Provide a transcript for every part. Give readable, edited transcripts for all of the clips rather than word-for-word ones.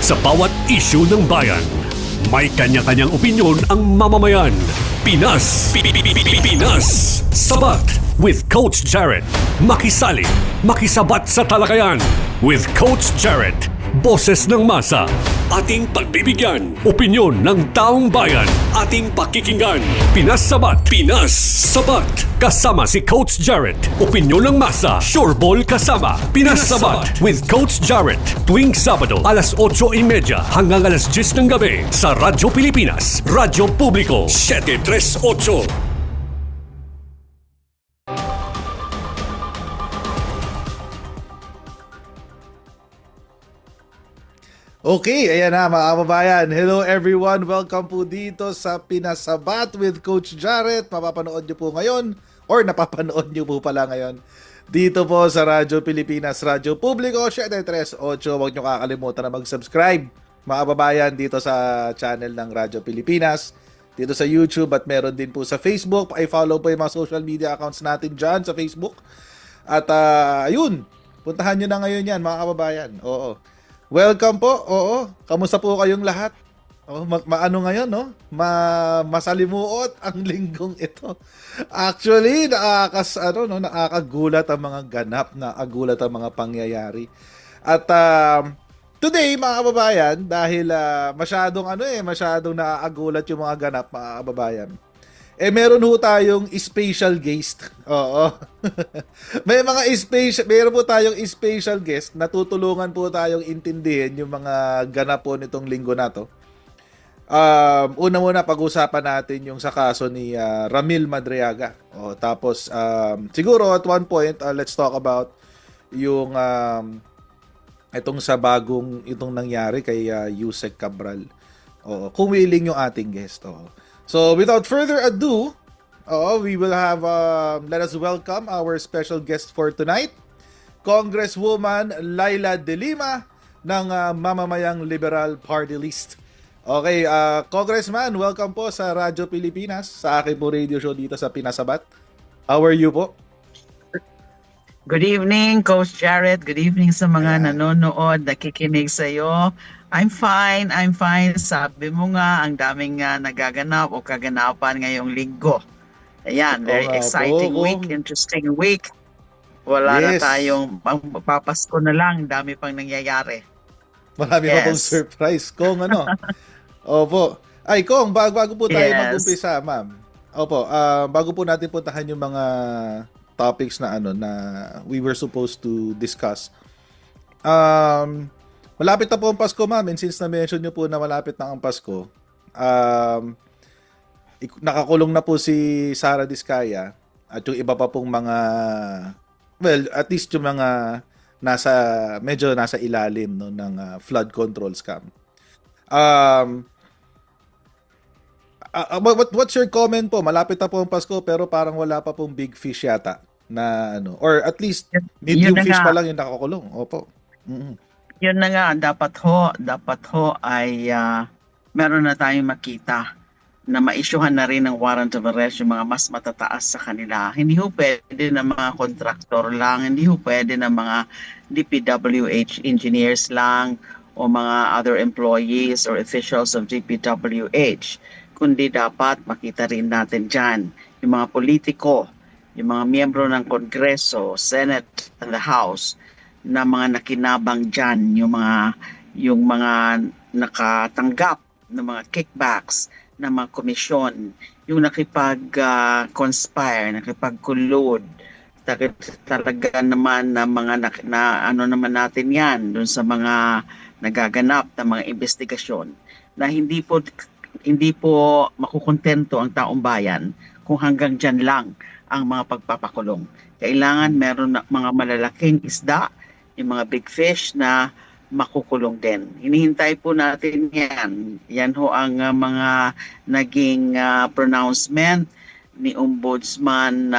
Sa bawat isyu ng bayan, may kanya-kanyang opinyon ang mamamayan. Pinas, Pinas, Sabat with Coach Jared. Makisali, makisabat sa talakayan with Coach Jared. Boses ng masa, ating pagbibigyan. Opinyon ng taong bayan, ating pakikinggan. Pinas Sabat, Pinas Sabat. Kasama si Coach Jared. Opinyon ng masa, sureball kasama. Pinas Sabat with Coach Jared. Tuwing Sabado, alas 8:30 hanggang alas 10 ng gabi sa Radyo Pilipinas, Radyo Publiko, 738. Okay, ayan na mga kababayan. Hello everyone, welcome po dito sa Pinasabat with Coach Jared. Mapapanood nyo po ngayon, or napapanood nyo po pala ngayon, dito po sa Radyo Pilipinas, Radyo Publiko, 738. Huwag nyo kakalimutan na mag-subscribe, mga kababayan, dito sa channel ng Radyo Pilipinas, dito sa YouTube, at meron din po sa Facebook. I-follow po yung mga social media accounts natin dyan sa Facebook. At ayun, puntahan nyo na ngayon yan, mga kababayan. Oo. Welcome po. Oo. Kamusta po kayong lahat? Oh, maano ngayon, no? Masalimuot ang linggong ito. Actually, nakakagulat ang mga ganap, nakakagulat ang mga pangyayari. At today, mga kababayan, dahil masyadong nakakagulat yung mga ganap, mga kababayan. Meron ho tayong special guest. Oo. Meron po tayong special guest na tutulungan po tayong intindihin yung mga ganap po nitong linggo na to. Una-muna pag-usapan natin yung sa kaso ni Ramil Madriaga. Tapos siguro at one point let's talk about yung itong nangyari kay Yusek Cabral. Kung willing yung ating guest. So, without further ado, we will have, let us welcome our special guest for tonight, Congresswoman Laila De Lima ng Mamamayang Liberal Party List. Okay, Congressman, welcome po sa Radyo Pilipinas, sa aking po radio show dito sa Pinasabat. How are you po? Good evening, Coach Jared. Good evening sa mga nanonood, nakikinig sa iyo. I'm fine. Sabi mo nga, ang daming nagaganap o kaganapan ngayong linggo. Ayan, very exciting week, interesting week. Wala na tayong, papasko na lang, dami pang nangyayari. Marami pa pong surprise. Kung ano. Opo. Ay, Kong, bago po tayo mag-umpisa, ma'am. Opo, bago po natin puntahan yung mga topics na na we were supposed to discuss. Malapit na po ang Pasko, ma'am, and since na-mention nyo po na malapit na ang Pasko, nakakulong na po si Sara Diskaya at yung iba pa pong mga, well, at least yung mga medyo nasa ilalim ng flood control scam. What's your comment po? Malapit na po ang Pasko pero parang wala pa pong big fish yata na or at least medium fish pa lang yung nakakulong. Opo. Mm-hmm. Yun na nga, dapat ho ay meron na tayong makita na ma-issuehan na rin ng warrant of arrest yung mga mas matataas sa kanila. Hindi ho pwede na mga kontraktor lang, hindi ho pwede na mga DPWH engineers lang o mga other employees or officials of DPWH. Kundi dapat makita rin natin dyan yung mga politiko, yung mga miyembro ng Kongreso, Senate, and the House, na mga nakinabang dyan, yung mga nakatanggap ng mga kickbacks, ng mga komisyon, yung nakipag-conspire, nakipag-collude, talaga naman na mga naman natin yan dun sa mga nagaganap na mga investigasyon na hindi po makukontento ang taong bayan kung hanggang dyan lang ang mga pagpapakulong. Kailangan meron na mga malalaking isda, yung mga big fish na makukulong din. Hinihintay po natin yan. Yan ho ang mga naging pronouncement ni Ombudsman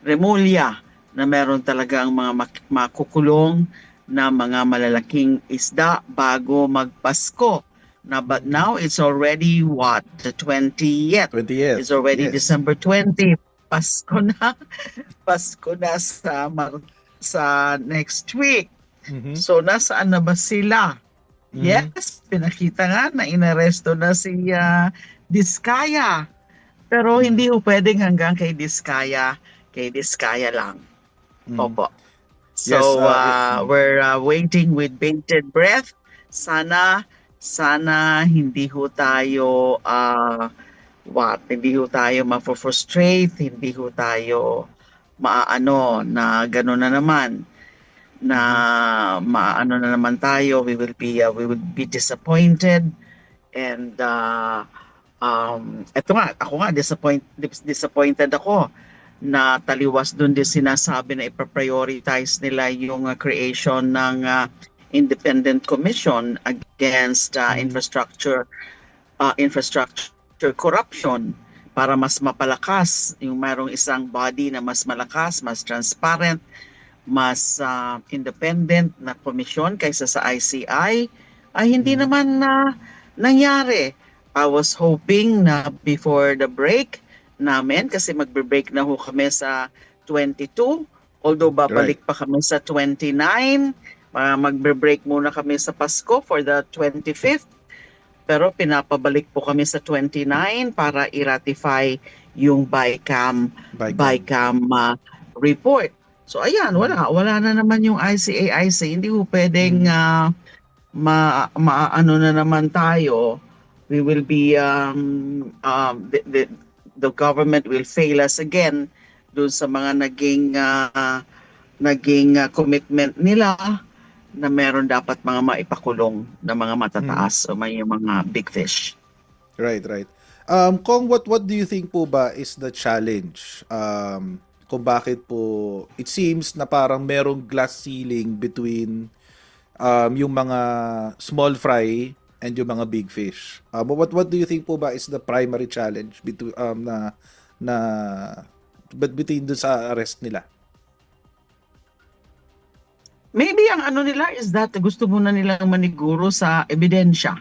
Remulla na meron talaga ang mga makukulong na mga malalaking isda bago magpasko. But now it's already the 20th. 20th. It's already December 20. Pasko na sa next week. Mm-hmm. So nasaan na ba sila? Mhm. Yes, pinakita nga na inaresto na si Diskaya. Pero Mhm. hindi ho pwedeng hanggang kay Diskaya lang. Mhm. Opo. Yes, So we're waiting with bated breath. Sana sana hindi ho tayo hindi ho tayo mafo-frustrate, hindi ho tayo maaano na gano'n na naman na Mhm. maano na naman tayo, we will be disappointed and eto nga ako nga disappointed ako na taliwas doon din sinasabi na ipa-prioritize nila yung creation ng independent commission against Mhm. infrastructure corruption para mas mapalakas yung mayroong isang body na mas malakas, mas transparent, mas independent na komisyon kaysa sa ICI ay hindi Mhm. naman na nangyari. I was hoping na before the break namin kasi magbe-break na ho kami sa 22, although Right. babalik pa kami sa 29, magbe-break muna kami sa Pasko for the 25th, pero pinapabalik po kami sa 29 para i-ratify yung Bicam. BICAM report. So ayan, Mhm. wala na naman yung ICAIC. Hindi po pwedeng Mhm. maano na naman tayo. We will be the government will fail us again dun sa mga naging commitment nila na meron dapat mga maipakulong na mga Mhm. matataas o may mga big fish. Right, right. Kung what do you think po ba is the challenge? Kung bakit po it seems na parang merong glass ceiling between yung mga small fry and yung mga big fish. What do you think po ba is the primary challenge between na but between dun sa arrest nila? Maybe ang ano nila is that gusto muna nilang maniguro sa ebidensya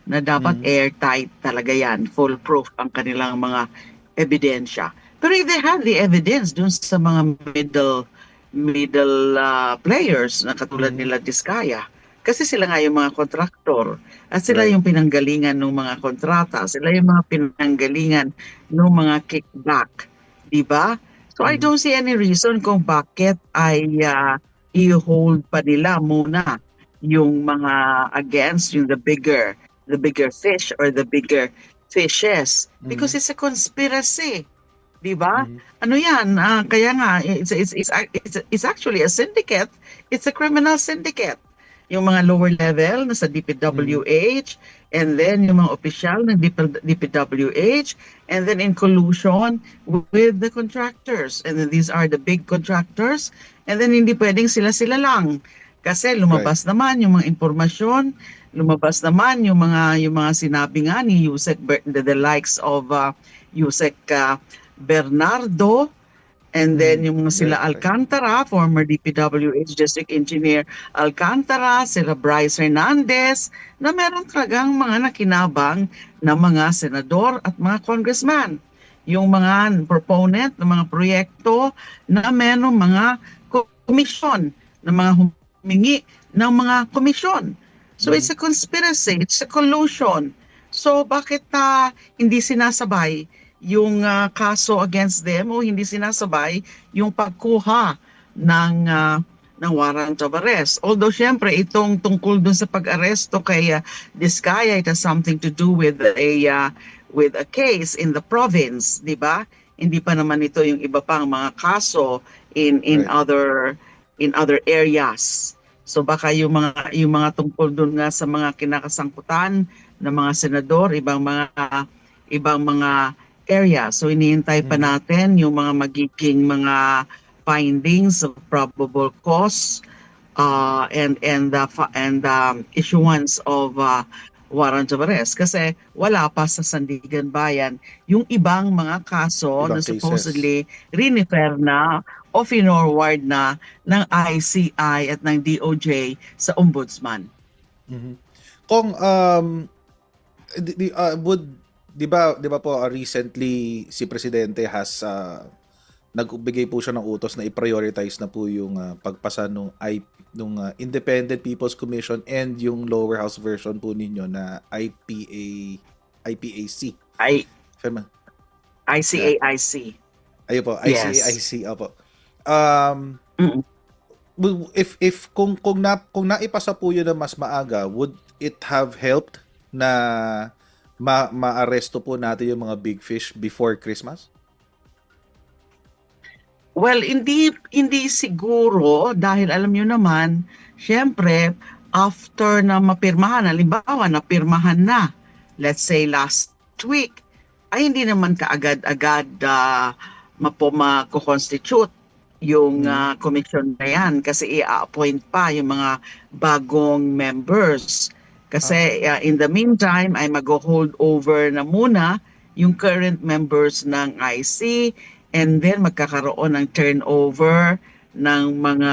na dapat Mhm. airtight talaga yan, foolproof ang kanilang mga ebidensya. Pero if they have the evidence dun sa mga middle players na katulad Mhm. nila Diskaya, kasi sila nga yung mga kontraktor at sila Right. yung pinanggalingan ng mga kontrata, sila yung mga pinanggalingan ng mga kickback, di ba? So I Mhm. don't see any reason kung bakit ay i-hold pa nila muna yung mga against yung the bigger fish or the bigger fishes because Mhm. it's a conspiracy, 'di ba? Mhm. Ano 'yan? Kaya nga it's actually a syndicate. It's a criminal syndicate. Yung mga lower level na sa Mhm. DPWH and then yung mga opisyal ng DPWH and then in collusion with the contractors. And then these are the big contractors and then hindi pwedeng sila-sila lang kasi Right. lumabas naman yung mga impormasyon, lumabas naman yung mga sinabi nga ni the likes of Yusek Bernardo. And then Mhm. yung mga sila Right, right. Alcantara, former DPWH District Engineer Alcantara, sila Bryce Hernandez, na meron talagang mga nakinabang na mga senador at mga congressman. Yung mga proponent ng mga proyekto na meron mga komisyon, na mga humingi ng mga komisyon. So it's Mhm. a conspiracy, it's a collusion. So bakit hindi sinasabay yung kaso against them o hindi sinasabay yung pagkuha ng warrant of arrest. Although syempre itong tungkol dun sa pag-aresto kay Diskaya, it has something to do with a case in the province, di ba? Hindi pa naman ito yung iba pang mga kaso Right. in other areas. So baka yung mga tungkol dun nga sa mga kinakasangkutan ng mga senador, ibang mga area. So iniintay pa Mhm. natin yung mga magiging mga findings of probable cause and issuance of warrant of arrest kasi wala pa sa Sandigan Bayan yung ibang mga kaso na Ibang cases. supposedly rinifer na o finorward na ng ICI at ng DOJ sa ombudsman. Mhm. Kung would 'di ba po recently si presidente has nagbigay po siya ng utos na i-prioritize na po yung pagpasa nung Independent People's Commission and yung lower house version po ninyo na IPAC. Fema? Yeah. ICAIC. Ayun po, Yes. ICAIC, opo. Um, Mm. if kung naipasa po yun na mas maaga, would it have helped na maaresto po natin yung mga big fish before Christmas? Well, hindi siguro dahil alam niyo naman, syempre after na mapirmahan, halimbawa napirmahan na, let's say last week, ay hindi naman kaagad-agad mako-constitute yung commission na yan kasi i-appoint pa yung mga bagong members. Kasi in the meantime ay mag-hold over na muna yung current members ng IC and then magkakaroon ng turnover ng mga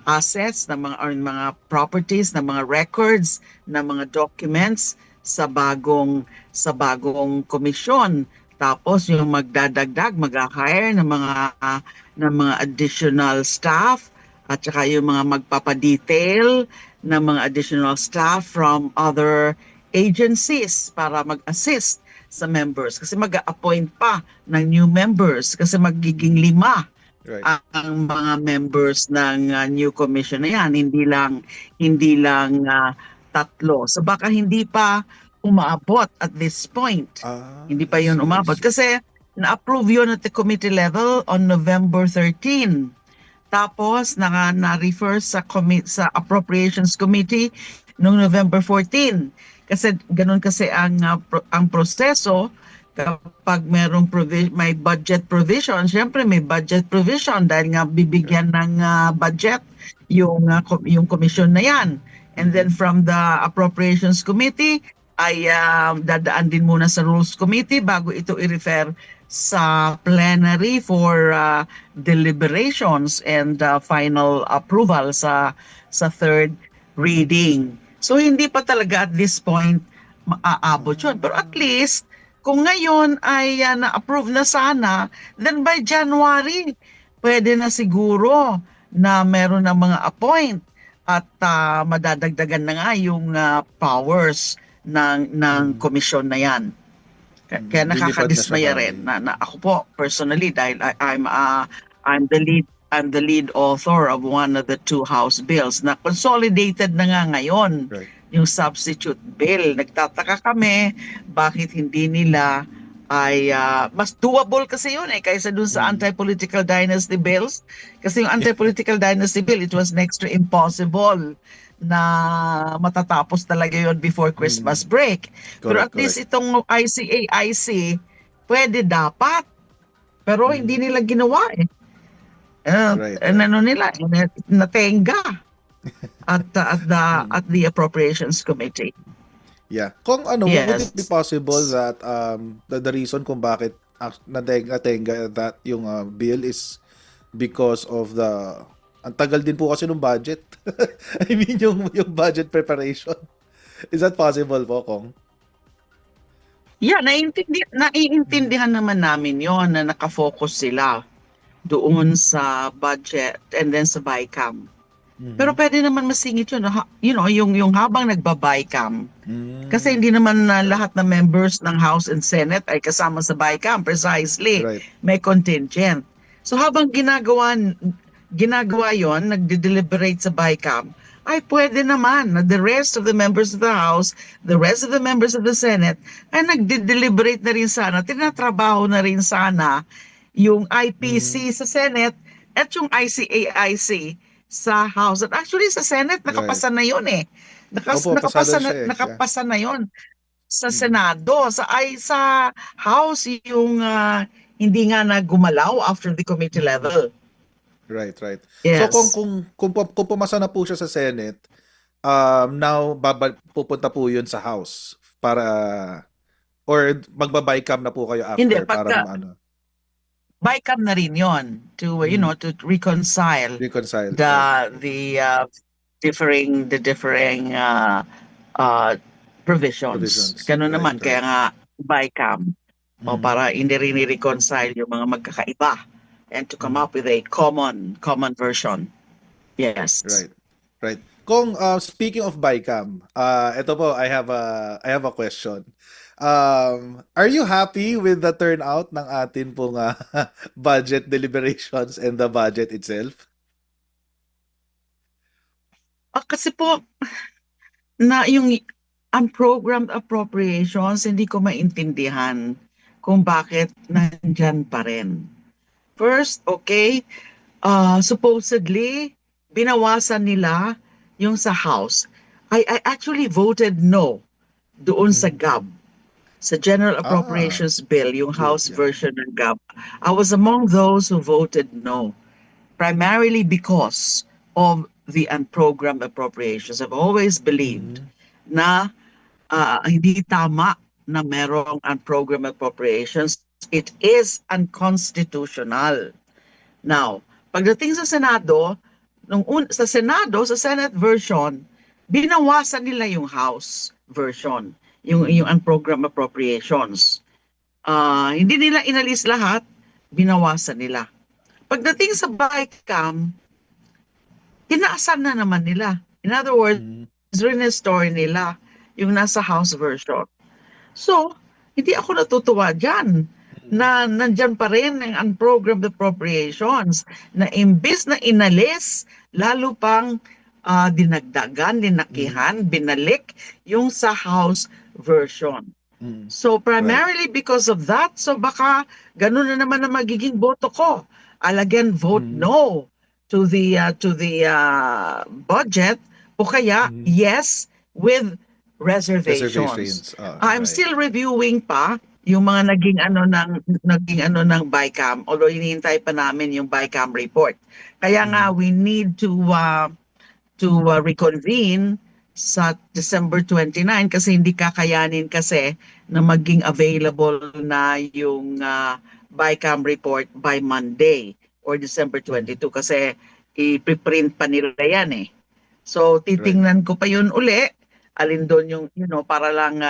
assets, ng mga properties, ng mga records, ng mga documents sa bagong komisyon. Tapos yung magdadagdag, mag-hire ng mga additional staff at saka yung mga magpapadetail ng mga additional staff from other agencies para mag-assist sa members kasi mag-appoint pa ng new members kasi magiging 5 Right. ang mga members ng new commission na yan, hindi lang 3. So baka hindi pa umaabot at this point. Hindi pa yun umabot kasi na-approve yun at the committee level on November 13. Tapos na-refer sa Appropriations Committee noong November 14. Kasi ganun kasi ang proseso kapag may budget provision, syempre may budget provision dahil nga bibigyan ng budget yung commission na yan. And then from the Appropriations Committee ay dadaan din muna sa Rules Committee bago ito i-refer sa plenary for deliberations and final approval sa third reading. So hindi pa talaga at this point maaabot yun. Pero at least kung ngayon ay na-approve na sana, then by January pwede na siguro na meron ng mga appoint at madadagdagan na nga yung powers ng komisyon na yan. Kaya nakakadismaya rin na ako po personally dahil I'm the lead author of one of the 2 House bills na consolidated na nga ngayon. Right. Yung substitute bill. Nagtataka kami bakit hindi nila ay mas doable kasi yun kaysa dun sa anti-political dynasty bills. Kasi yung anti-political dynasty bill, it was next to impossible na matatapos talaga yun before Christmas break. Pero at least itong ICAIC, pwede dapat. Pero hindi nila ginawa nila, natenga at the Appropriations Committee. Yeah. Kung would it be possible that the reason kung bakit natenga that yung bill is because of ang tagal din po kasi ng budget. I mean yung budget preparation. Is that possible po, Kong? Yeah, naiintindihan naman namin yon na nakafocus sila doon sa budget and then sa BICAM. Pero pwede naman masingit yun. Yung habang nagba-BICAM. Kasi hindi naman lahat ng members ng House and Senate ay kasama sa BICAM. Precisely. Right. May contingent. So habang ginagawa yon, nagde-deliberate sa BICAM, ay pwede naman na the rest of the members of the House, the rest of the members of the Senate, ay nagde-deliberate na rin sana, tinatrabaho na rin sana yung IPC sa Senate at yung ICAIC sa House. At actually sa Senate, nakapasa na yun nakapasa na yun sa Senado. Sa House, yung hindi nga na gumalaw after the committee level. Right. Yes. So kung pumasa na po siya sa Senate, now pupunta po yun sa House para or magba-BICAM na po kayo after. Hindi, para BICAM na rin yon to to reconcile the differing provisions. Ganun naman kaya nga BICAM. o para hindi rin i-reconcile yung mga magkakaiba and to come up with a common version. Yes. Right. Right. Kung speaking of BICAM, ito po I have a question. Are you happy with the turnout ng atin pong budget deliberations and the budget itself? Kasi po, na yung unprogrammed appropriations, hindi ko maintindihan kung bakit nandyan pa rin. First, okay, supposedly, binawasan nila yung sa House. I actually voted no doon sa GAB, sa General Ah, Appropriations Bill, yung bill, House yeah. version ng GAB. I was among those who voted no, primarily because of the unprogrammed appropriations. I've always believed na hindi tama na merong unprogrammed appropriations. It is unconstitutional. Now, pagdating sa Senado, sa Senado, sa Senate version, binawasan nila yung House version, yung unprogrammed appropriations. Hindi nila inalis lahat, binawasan nila. Pagdating sa BICAM, tinaasan na naman nila. In other words, restore nila yung nasa House version. So, hindi ako natutuwa dyan na nandyan pa rin ang unprogrammed appropriations na imbis na inalis, lalo pang dinagdagan, linakihan, binalik yung sa House version. So primarily because of that, so baka ganun na naman ang magiging boto ko. I'll again vote no to the budget o kaya yes with reservations. Reservations. I'm Right. still reviewing pa yung mga naging ano ng BICAM, although hinihintay pa namin yung BICAM report. Kaya nga we need to reconvene sa December 29 kasi hindi kakayanin kasi na maging available na yung BICAM report by Monday or December 22 kasi i-print pa nila yan eh. So titingnan ko pa yun uli, alin doon yung, para lang,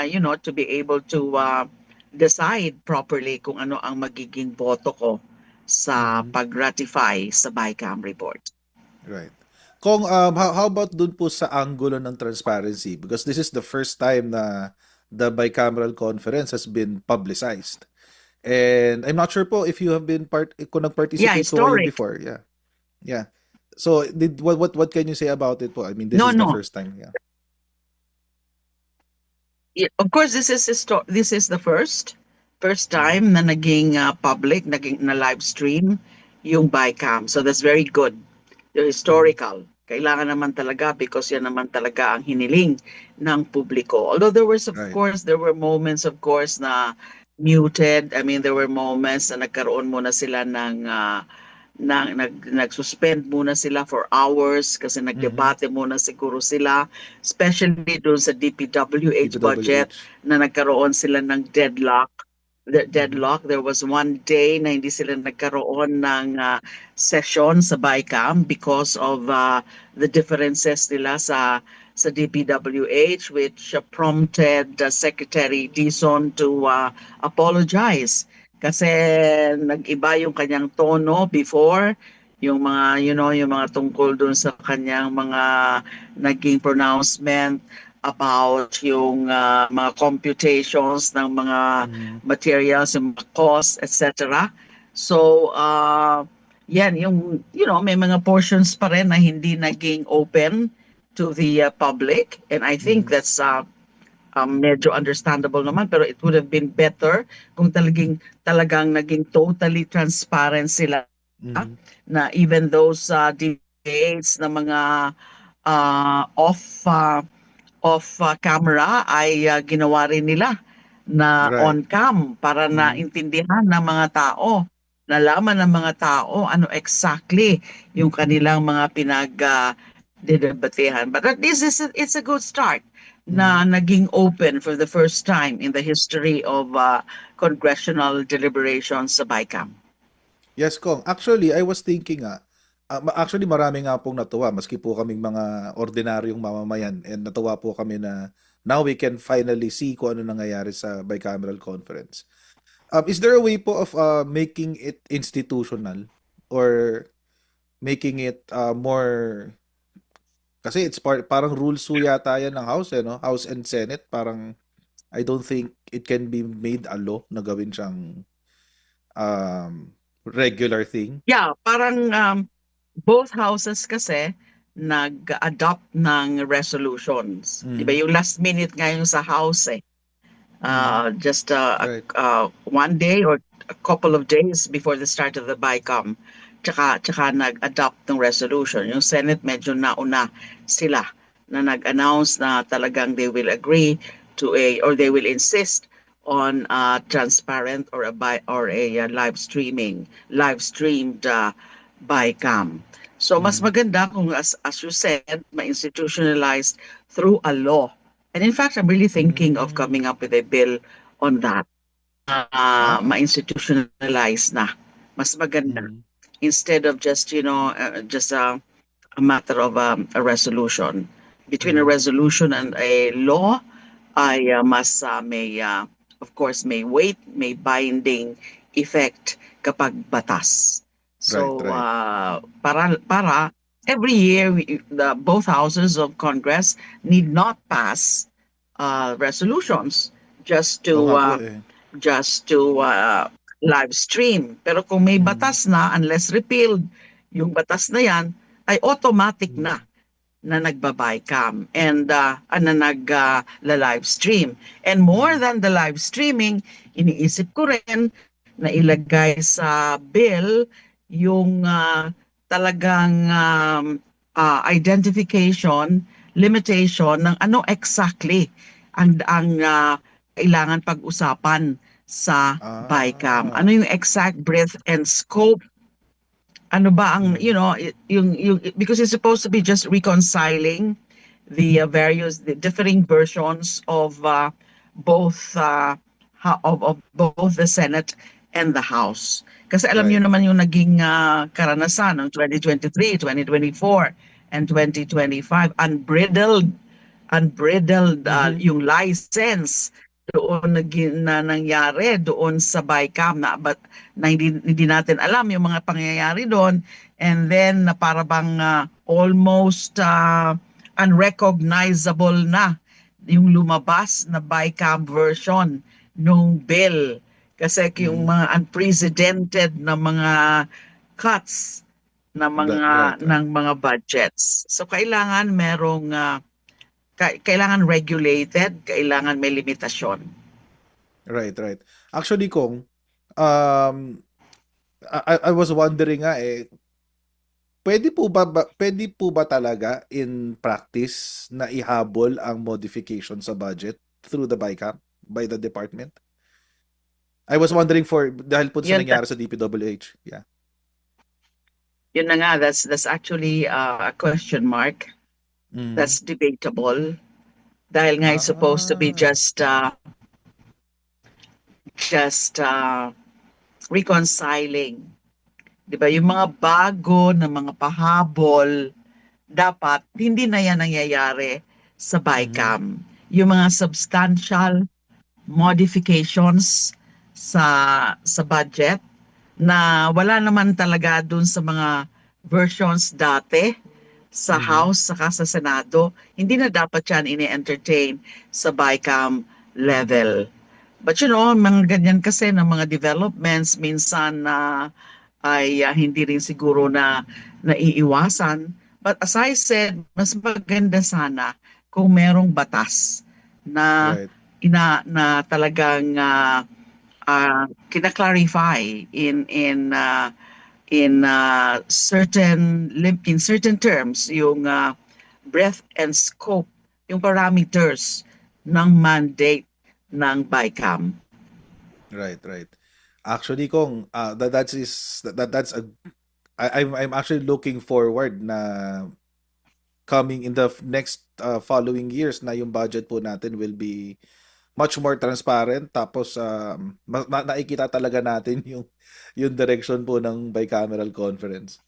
to be able to decide properly kung ano ang magiging boto ko sa pag-ratify sa BICAM report. Right. Kung how about dun po sa angulo ng transparency, because this is the first time na the bicameral conference has been publicized. And I'm not sure po if you have been kung Yeah, nag-participate po kayo historic. before. Yeah. Yeah. So what can you say about it po? I mean, this No, is the no. first time. Yeah. Of course, this is the first time na naging public, naging na live stream yung BICAM. So that's very good. The historical. Kailangan naman talaga because yan naman talaga ang hiniling ng publiko. Although there were moments of course na muted. I mean, there were moments na nagkaroon muna sila ng nag-suspend muna sila for hours kasi nagdebate muna siguro sila, especially doon sa DPWH budget na nagkaroon sila ng deadlock. There was one day na hindi sila nagkaroon ng session sa BICAM because of the differences nila sa DPWH, which prompted Secretary Dizon to apologize kasi nag-iba yung kanyang tono before, yung mga yung mga tungkol dun sa kanyang mga naging pronouncement about yung mga computations ng mga materials, yung mga costs, etc. So yan yung may mga portions pa rin na hindi naging open to the public, and I think that's medyo understandable naman, pero it would have been better kung talagang naging totally transparent sila, na even those debates na mga off camera ay ginawa rin nila na on cam para na intindihan ng mga tao, nalaman ng mga tao ano exactly yung kanilang mga debatehan. But at least it's a good start na naging open for the first time in the history of congressional deliberations sa BICAM. Yes, Kong. Actually, I was thinking actually marami nga pong natuwa maski po kaming mga ordinaryong mamamayan, and natuwa po kami na now we can finally see kung ano nangyayari sa bicameral conference. Is there a way po of making it institutional or making it more kasi it's parang rules po yata yan ng House no? House and Senate parang I don't think it can be made a law na gawin siyang regular thing. Yeah, parang both houses kasi nag-adopt ng resolutions. Di ba Mm. yung last minute ngayon sa House just Right. one day or a couple of days before the start of the BICAM, tsaka nag-adopt ng resolution. Yung Senate medyo nauna sila na nag-announce na talagang they will agree to or they will insist on transparent or a live streamed BICAM. So mas Mm. maganda kung as you said, ma-institutionalized through a law. And in fact, I'm really thinking of coming up with a bill on that. Ah. Ma-institutionalize na. Mas maganda. Mm. Instead of just, just a matter of a resolution. Between a Mm. resolution and a law, ay mas of course, may weight, may binding effect kapag batas. Right, So, right. para every year, both houses of Congress need not pass resolutions just Oo to nga po uh, eh. just to live stream. Pero kung may Mm. batas na, unless repealed, yung batas na yan, ay automatic Mm. na nagba-bycam and na nag-live stream. And more Mm. than the live streaming, iniisip ko rin na ilagay sa bill yung talagang identification, limitation ng ano exactly ang kailangan pag-usapan sa BICAM. Ah. Ano yung exact breadth and scope? Ano ba ang, Mm. yung because it's supposed to be just reconciling the the differing versions of both of both the Senate and the House. Kasi alam niyo Right. naman yung naging karanasan ng 2023, 2024, and 2025, unbridled Mhm. yung license doon na nangyari doon sa BICAM na hindi natin alam yung mga pangyayari doon, and then na para bang almost unrecognizable na yung lumabas na BICAM version nung bill kasi yung Mm. mga unprecedented na mga cuts na Right, right. ng mga budgets. So kailangan merong kailangan regulated, kailangan may limitasyon. Right, right. Actually, Kong, um, I was wondering nga pwede po ba talaga in practice na ihabol ang modification sa budget through the BICAM by the department? I was wondering dahil po sa Yun, nangyari sa DPWH. Yeah. yun na nga, that's actually a question mark. Mm. That's debatable. Dahil nga it's supposed to be just reconciling. 'Di ba? Yung mga bago na mga pahabol, dapat hindi na yan nangyayari sa BICAM. Yung mga substantial modifications sa budget na wala naman talaga dun sa mga versions dati sa Mhm. House saka sa Senado, hindi na dapat yan ini-entertain sa BICAM level. But mga ganyan kasi ng mga developments minsan ay hindi rin siguro na naiiwasan. But as I said, mas maganda sana kung merong batas na Right. na talagang kina-clarify in certain terms yung breadth and scope, yung parameters ng mandate ng BICAM. Right, right. Actually, Kong, that's I'm actually looking forward na coming in the next following years na yung budget po natin will be much more transparent tapos nakikita talaga natin yung direction po ng bicameral conference.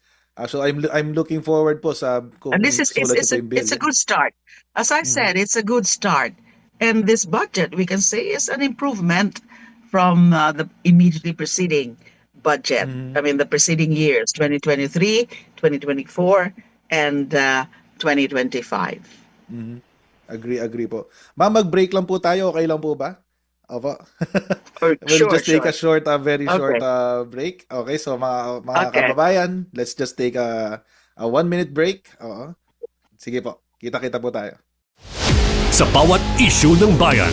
So I'm looking forward po sa kung And this is sulat niyo po yung bill. it's a good start. As I said, it's a good start. And this budget, we can say, is an improvement from the immediately preceding budget. Mhm. I mean, the preceding years, 2023, 2024, and 2025. Mhm. Agree po. Ma'am, mag-break lang po tayo. Okay lang po ba? Opo. Or We'll sure, just take a sure. short, very short Okay. break. Okay, so mga Okay. kababayan, let's just take a 1-minute break. Oo. Sige po. Kita-kita po tayo. Sa bawat issue ng bayan,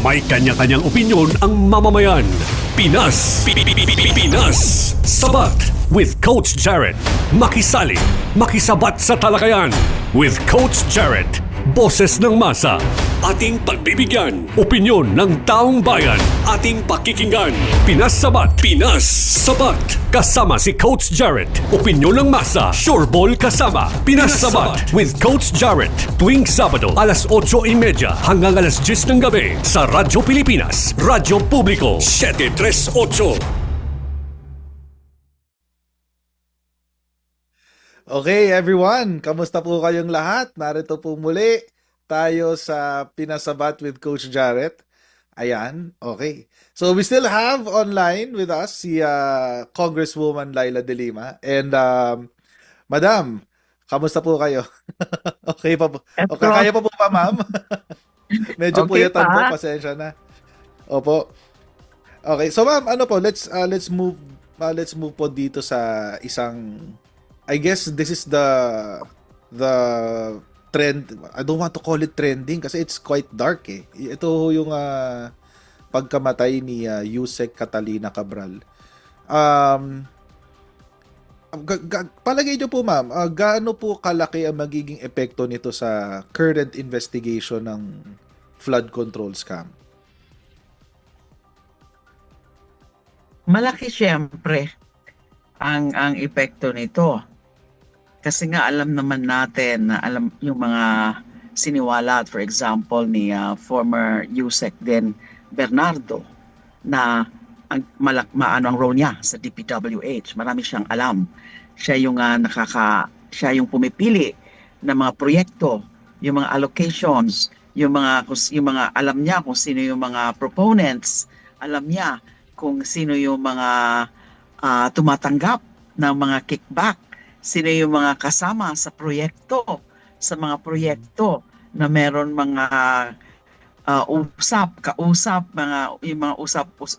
may kanya-kanyang opinyon ang mamamayan. Pinas, Pinas, Sabat with Coach Jared. Makisali, makisabat sa talakayan with Coach Jared. Boses ng masa, ating pagbibigyan. Opinyon ng taong bayan, ating pakikinggan. Pinas Sabat, Pinas Sabat. Kasama si Coach Jared. Opinyon ng masa, sureball kasama. Pinas Sabat with Coach Jared. Tuwing Sabado, alas 8:30 hanggang alas 10 ng gabi sa Radyo Pilipinas, Radyo Publiko, 738. Okay, everyone. Kamusta po kayong lahat? Narito po muli tayo sa Pinasabat with Coach Jarrett. Ayan, okay. So we still have online with us si Congresswoman Laila De Lima. And Madam, kamusta po kayo? Okay pa po? Okay, kaya pa po ba, ma'am? Medyo Okay puyatan po, pa. pasensya na. Opo. Okay, so ma'am, ano po, let's move po dito sa isang, I guess this is the trend. I don't want to call it trending kasi it's quite dark eh. Ito ho yung pagkamatay ni Yusek Catalina Cabral. Palagay niyo po ma'am, gaano po kalaki ang magiging epekto nito sa current investigation ng flood control scam? Malaki siyempre ang epekto nito. Kasi nga alam naman natin na alam yung mga siniwalat, for example, ni former Yusek din Bernardo na maano ang role niya sa DPWH. Marami siyang alam. Siya yung siya yung pumipili ng mga proyekto, yung mga allocations, yung mga alam niya kung sino yung mga proponents, alam niya kung sino yung mga tumatanggap ng mga kickback, sino yung mga kasama sa mga proyekto na meron mga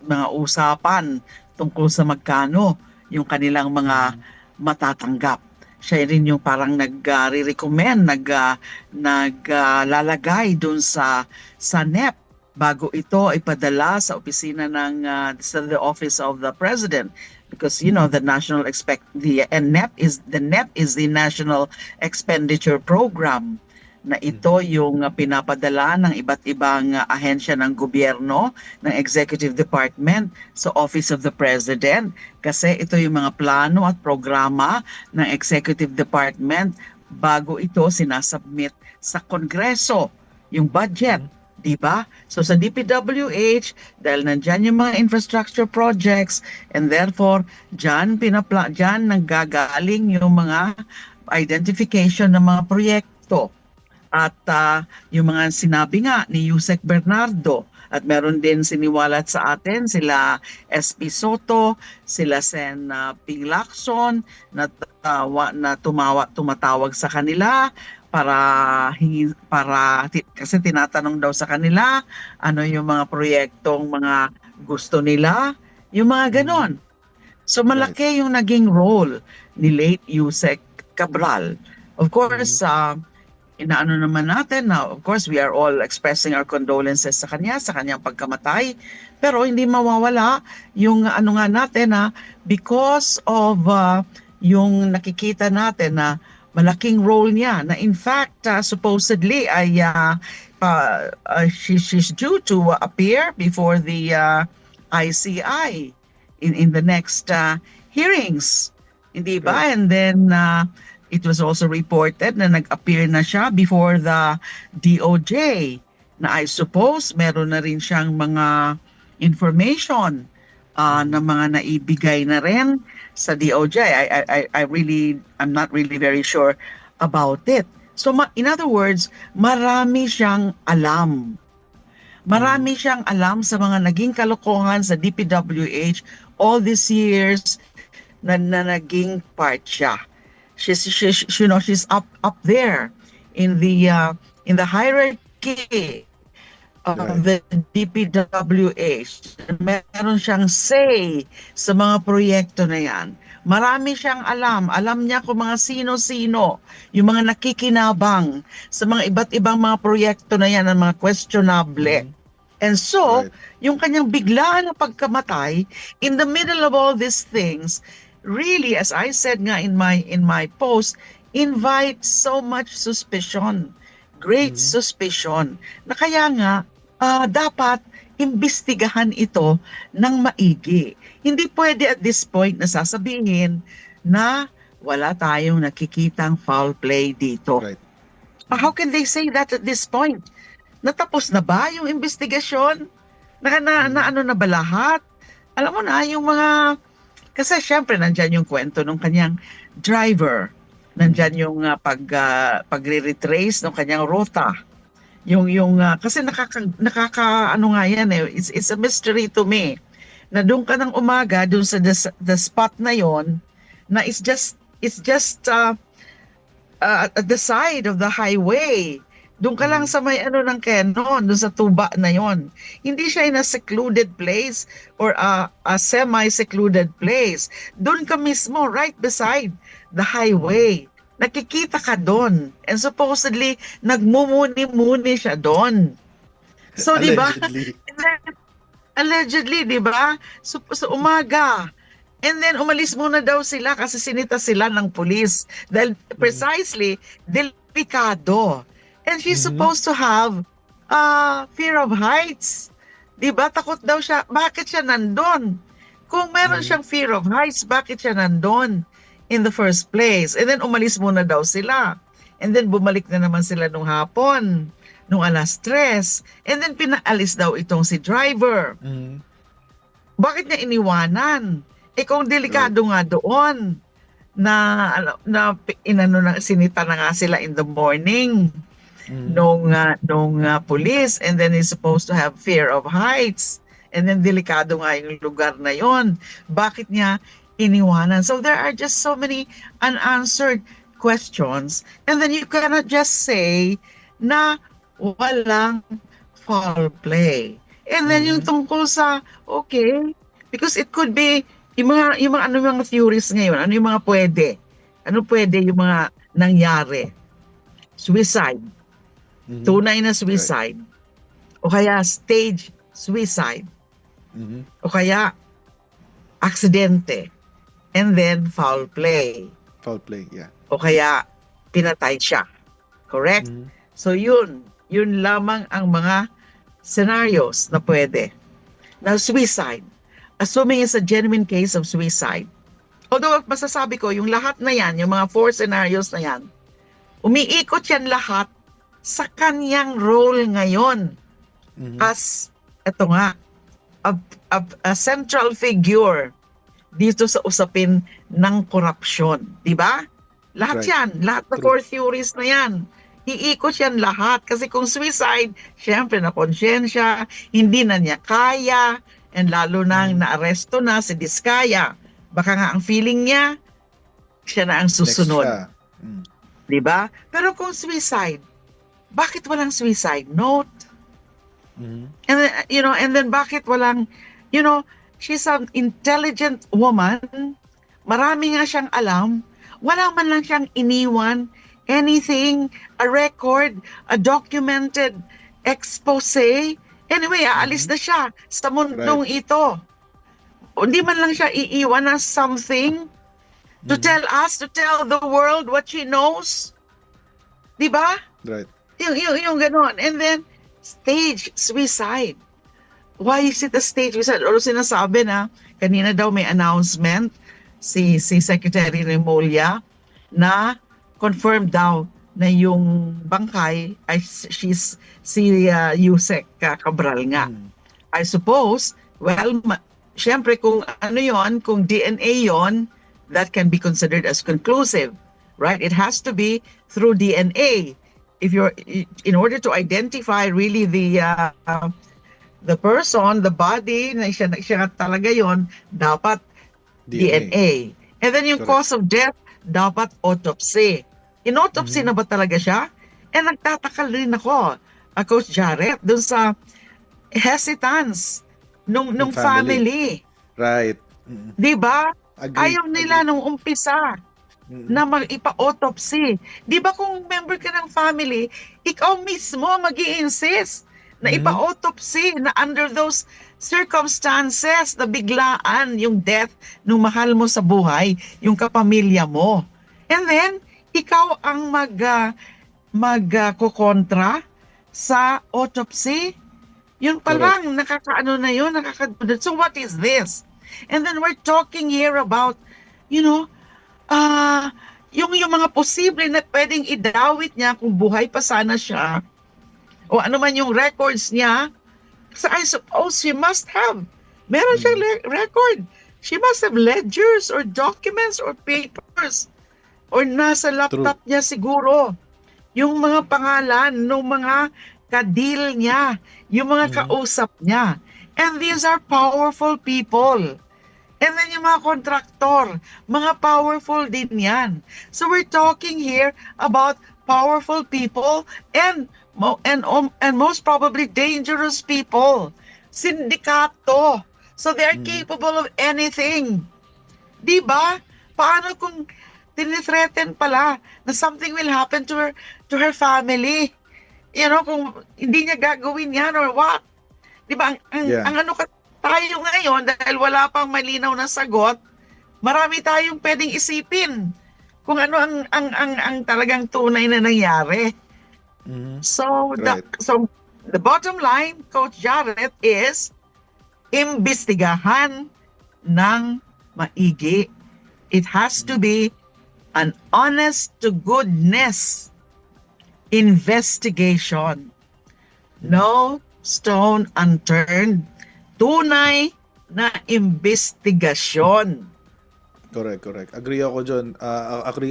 mga usapan tungkol sa magkano yung kanilang mga matatanggap. Siya rin yung parang nag-recommend, naglalagay dun sa NEP bago ito ipadala sa opisina ng sa the Office of the President, because you know the NEP is the National Expenditure Program, na ito yung pinapadala ng iba't ibang ahensya ng gobyerno, ng Executive Department sa Office of the President, kasi ito yung mga plano at programa ng Executive Department bago ito sinasubmit sa Kongreso, yung budget. Diba? So sa DPWH, dahil nandyan yung mga infrastructure projects, and therefore, dyan nanggagaling yung mga identification ng mga proyekto. At yung mga sinabi nga ni Yusek Bernardo, at meron din siniwalat sa atin sila SP Soto, sila Sen Ping Lacson na tumatawag sa kanila kasi tinatanong daw sa kanila ano yung mga proyektong mga gusto nila, yung mga ganon. So malaki yung naging role ni late Yusek Cabral. Of course, inaano naman natin na of course we are all expressing our condolences sa kanyang pagkamatay, pero hindi mawawala yung ano nga natin na because of yung nakikita natin na malaking role niya, na in fact supposedly ay she's due to appear before the ICI in the next hearings, hindi ba? And then it was also reported na nag-appear na siya before the DOJ, na I suppose meron na rin siyang mga information na mga naibigay na rin sa DOJ. I'm not really very sure about it. So in other words, marami siyang alam. Marami siyang alam sa mga naging kalokohan sa DPWH all these years na naging part siya. She's up there in the hierarchy of the DPWH. Meron siyang say sa mga proyekto na yan. Marami siyang alam. Alam niya kung mga sino-sino, yung mga nakikinabang sa mga iba't ibang mga proyekto na yan, ang mga questionable. And so, yung kanyang biglaan na pagkamatay, in the middle of all these things, really, as I said nga in my post, invite so much suspicion, great suspicion, na kaya nga, dapat imbestigahan ito ng maigi. Hindi pwede at this point na sasabihin na wala tayong nakikitang foul play dito. Right. How can they say that at this point? Natapos na ba yung investigasyon? Ano na ba lahat? Alam mo na, yung mga... Kasi syempre, nandyan yung kwento ng kanyang driver. Nandyan yung pagre-retrace ng kanyang ruta. Kasi ano nga yan eh, it's a mystery to me. Na doon ka ng umaga, doon sa the spot na yon, na it's just at the side of the highway. Doon ka lang sa may ng Quezon, doon sa tuba na yon. Hindi siya in a secluded place or a semi-secluded place. Doon ka mismo, right beside the highway. Nakikita ka doon. And supposedly, nagmumuni-muni siya doon. So, di ba? Allegedly, di ba? So, sa umaga. And then, umalis muna daw sila kasi sinita sila ng pulis. Dahil precisely, delikado. And she's supposed to have fear of heights. Di ba? Takot daw siya. Bakit siya nandun? Kung meron siyang fear of heights, bakit siya nandun in the first place? And then, umalis muna daw sila. And then, bumalik na naman sila nung hapon, nung 3:00. And then, pinaalis daw itong si driver. Bakit niya iniwanan? Kung delikado nga doon, na sinita na nga sila in the morning nung police, and then he's supposed to have fear of heights, and then delikado nga yung lugar na yon. Bakit niya iniwanan? So there are just so many unanswered questions, and then you cannot just say na walang foul play. And then yung tungkol sa because it could be yung mga theories ngayon, ano yung mga pwede? Ano pwede yung mga nangyari? Suicide. Tunay na suicide. O kaya stage suicide. O kaya aksidente. And then foul play. Foul play, yeah. O kaya pinatay siya. Correct? So yun lamang ang mga scenarios na pwede. Now, suicide. Assuming it's a genuine case of suicide. Although, masasabi ko, yung lahat na yan, yung mga 4 scenarios na yan, umiikot yan lahat sa kanyang role ngayon as, eto nga, a central figure dito sa usapin ng korupsyon. Diba? Lahat yan, lahat na 4 theories na yan. Iikot yan lahat. Kasi kung suicide, syempre na konsyensya, hindi na niya kaya, and lalo nang naaresto na si Diskaya. Baka nga ang feeling niya, siya na ang susunod. Diba? Pero kung suicide, bakit walang suicide note? And then bakit walang, she's an intelligent woman, marami nga siyang alam, wala man lang siyang iniwan, anything, a record, a documented expose. Anyway, aalis na siya sa mundong ito. Hindi man lang siya iiwan ng something to tell us, to tell the world what she knows. Diba? Right. Yung ganon. And then, stage suicide. Why is it a stage suicide? O sinasabi na, kanina daw may announcement si Secretary Remulla na confirmed daw na yung bangkay ay si Yusek Cabral nga. I suppose, well, syempre kung ano yon, kung DNA yon, that can be considered as conclusive, right? It has to be through DNA. In order to identify really the the person, the body, na siya nga talaga yon, dapat DNA. And then yung Correct. cause of death, dapat autopsy. In-autopsy na ba talaga siya? And nagtataka rin ako, Coach Jarrett, dun sa hesitance nung family. family. Right. Di ba? Agree. Ayaw nila nung umpisa na mag-ipa-autopsy. Di ba kung member ka ng family, ikaw mismo mag-i-insist na ipa-autopsy na under those circumstances na biglaan yung death ng mahal mo sa buhay, yung kapamilya mo. And then, ikaw ang magkokontra sa autopsy. Yun pa Correct. lang, nakakaano na yun, nakakadudod. So what is this? And then we're talking here about, yung mga posible na pwedeng idawit niya kung buhay pa sana siya, o ano man yung records niya. So I suppose she must have. Meron siyang record. She must have ledgers or documents or papers. Or nasa laptop niya siguro. Yung mga pangalan ng mga kadil niya. Yung mga kausap niya. And these are powerful people. And then yung mga kontraktor, mga powerful din yan. So we're talking here about powerful people and most probably dangerous people. Sindikato. So they are capable of anything. Di ba? Paano kung tinithreaten pala na something will happen to her family? Kung hindi niya gagawin yan or what? Di ba? Ang ano tayo ngayon, dahil wala pang malinaw na sagot, marami tayong pwedeng isipin kung ano ang talagang tunay na nangyari. So the bottom line, Coach Jarrett, is imbestigahan ng maigi. It has to be an honest to goodness investigation. No stone unturned. Tunay na imbestigasyon. Correct. Agree ako dyan.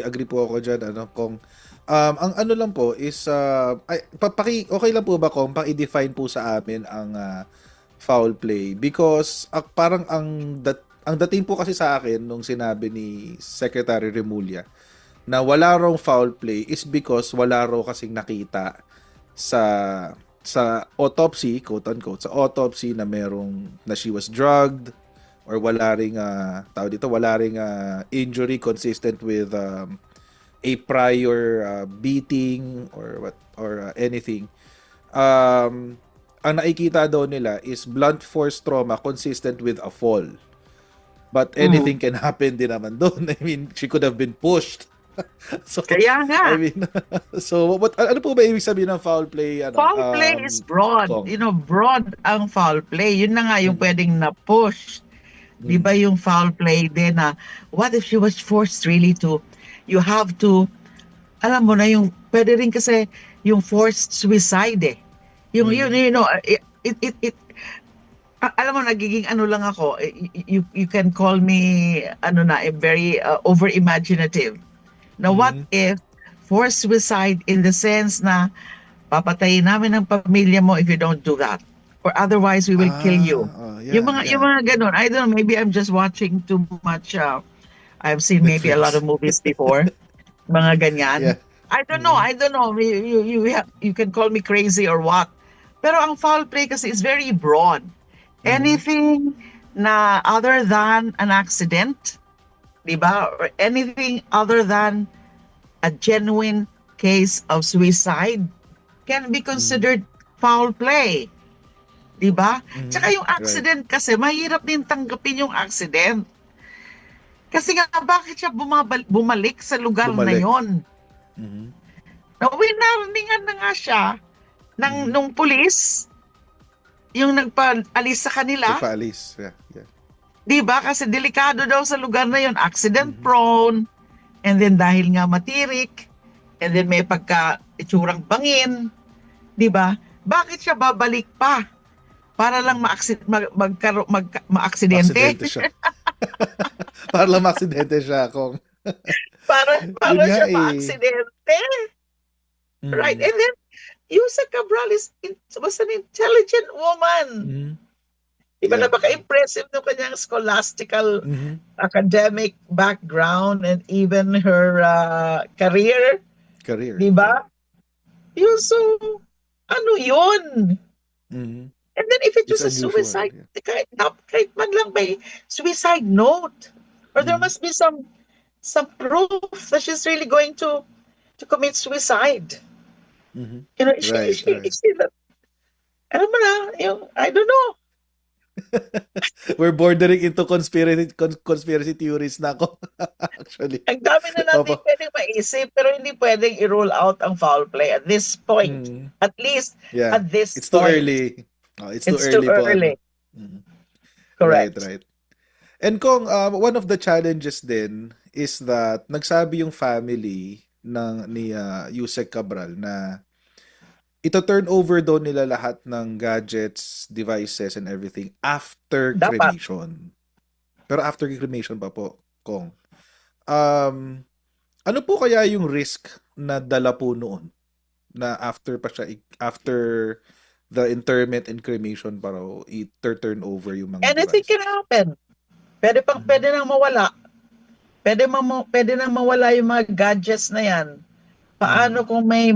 Agree po ako dyan. Ang ano lang po is, okay lang po ba kung i-define po sa amin ang foul play? Because parang ang dating po kasi sa akin nung sinabi ni Secretary Remulla na wala raw foul play is because wala raw kasing nakita sa autopsy, quote unquote, sa autopsy na she was drugged or wala ring injury consistent with a prior beating or anything. Ang nakikita daw nila is blunt force trauma consistent with a fall. But anything can happen din naman doon. I mean, she could have been pushed. So, Kaya nga. I mean, so ano po ba ibig sabihin ng foul play? Foul play is broad. Broad ang foul play. Yun na nga yung pwedeng na-push. Di ba yung foul play din na, what if she was forced really to, you have to, alam mo na yung, pwede rin kasi yung forced suicide eh. Alam mo, nagiging ano lang ako, you can call me, very over-imaginative. Now, what if forced suicide in the sense na papatayin namin ang pamilya mo if you don't do that? Or otherwise, we will kill you. Yung mga ganun. I don't know, maybe I'm just watching too much. I've seen maybe a lot of movies before. Mga ganyan. Yeah. I don't know. You can call me crazy or what. Pero ang foul play kasi is very broad. Anything na other than an accident, diba? Or anything other than a genuine case of suicide can be considered foul play. Diba? Tsaka yung accident kasi, mahirap din tanggapin yung accident. Kasi nga, bakit siya bumalik sa lugar na yon? Winarningan na nga siya nung pulis, yung nagpaalis sa kanila. Nagpaalis, yeah. Diba? Kasi delikado daw sa lugar na yon, accident prone, and then dahil nga matirik, and then may pagka-itsurang bangin, diba? Bakit siya babalik pa? Para lang maaksidente? Siya. Para lang maaksidente siya kung... para siya maaksidente. Right? And then, Yusek Cabral was an intelligent woman. Mhm. Iba Yeah. napaka-impressive ng kanyang scholastical Mhm. academic background and even her career, Career. di ba? Yun, so, ano yun? Mhm. And then if it It's was a unusual. suicide, Yeah. kahit man lang may suicide note, or there Mhm. must be some proof that she's really going to commit suicide. Mhm. You know, Right, right. she that, alam mo na, yung, I don't know. We're bordering into conspiracy theories na ako. Actually. Ang dami na natin Opo. pwedeng maisip, pero hindi pwedeng i-rule out ang foul play at this point. Mm. At least Yeah. at this It's too point. early. Oh, it's too It's too early po ano. early. Mhm. Right, Correct. right. And kung one of the challenges din is that nagsabi yung family ni Yusek Cabral na ito turn over daw nila lahat ng gadgets, devices and everything after Dapat. cremation. Pero after cremation pa po, Kong. Um, ano po kaya yung risk na dala po noon na after pa siya after the interment and cremation pa raw i-turn over yung mga Anything can devices? happen. Pwede nang mawala. Pwede nang mawala yung mga gadgets na yan. Paano kung may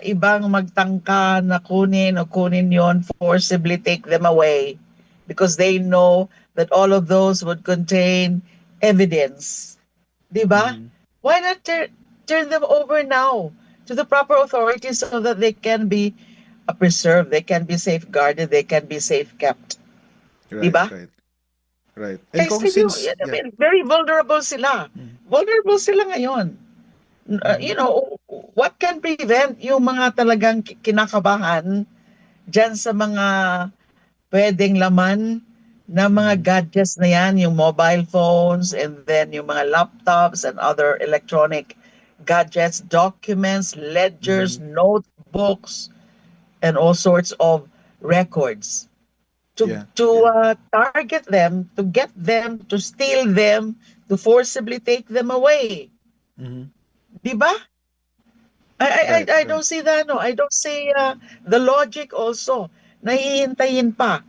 ibang magtangka na kunin yon, forcibly take them away because they know that all of those would contain evidence. Di ba? Mhm. Why not turn them over now to the proper authorities so that they can be preserved, they can be safeguarded, they can be safe kept. Di Right, ba? right. Right. And kung Kasi since I mean, very vulnerable sila. Mm. Vulnerable sila ngayon. You know, what can prevent yung mga talagang kinakabahan dyan sa mga pwedeng laman na mga gadgets na yan, yung mobile phones and then yung mga laptops and other electronic gadgets, documents, ledgers, notebooks, and all sorts of records. Yeah, To yeah. target them, to get them, to steal them, to forcibly take them away. Mhm. Di ba? Right, I right. don't see that, no. I don't see the logic also. Nahihintayin pa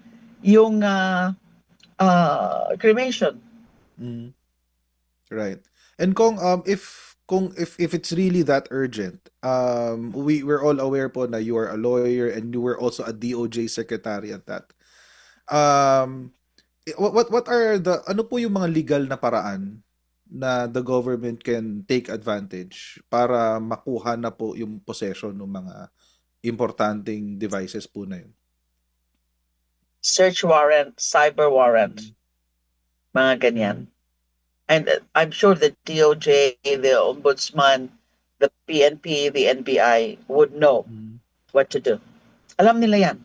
yung cremation. Mhm. Right. And if it's really that urgent, we're all aware po na you are a lawyer and you were also a DOJ secretary at that. What are the ano po yung mga legal na paraan na the government can take advantage para makuha na po yung possession ng mga importanteng devices po na yun? Search warrant, cyber warrant, mga ganyan. And I'm sure the DOJ, the Ombudsman, the PNP, the NBI would know what to do. Alam nila yan.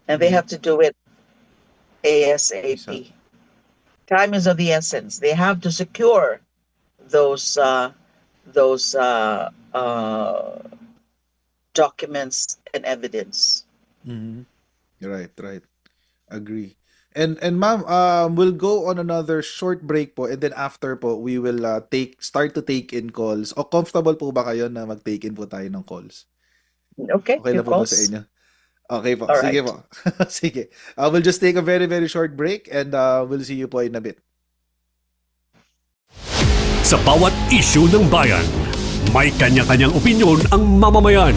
And they have to do it ASAP. Time is of the essence. They have to secure those documents and evidence. Right, right. Agree. And ma'am, we'll go on another short break po and then after po we will start to take in calls. O comfortable po ba kayo na mag-take in po tayo ng calls? Okay, Okay your na po ba calls? sa inyo? Okay po. All Sige right. po. Sige. We'll just take a very, very short break and we'll see you po in a bit. Sa bawat issue ng bayan, may kanya-kanyang opinyon ang mamamayan.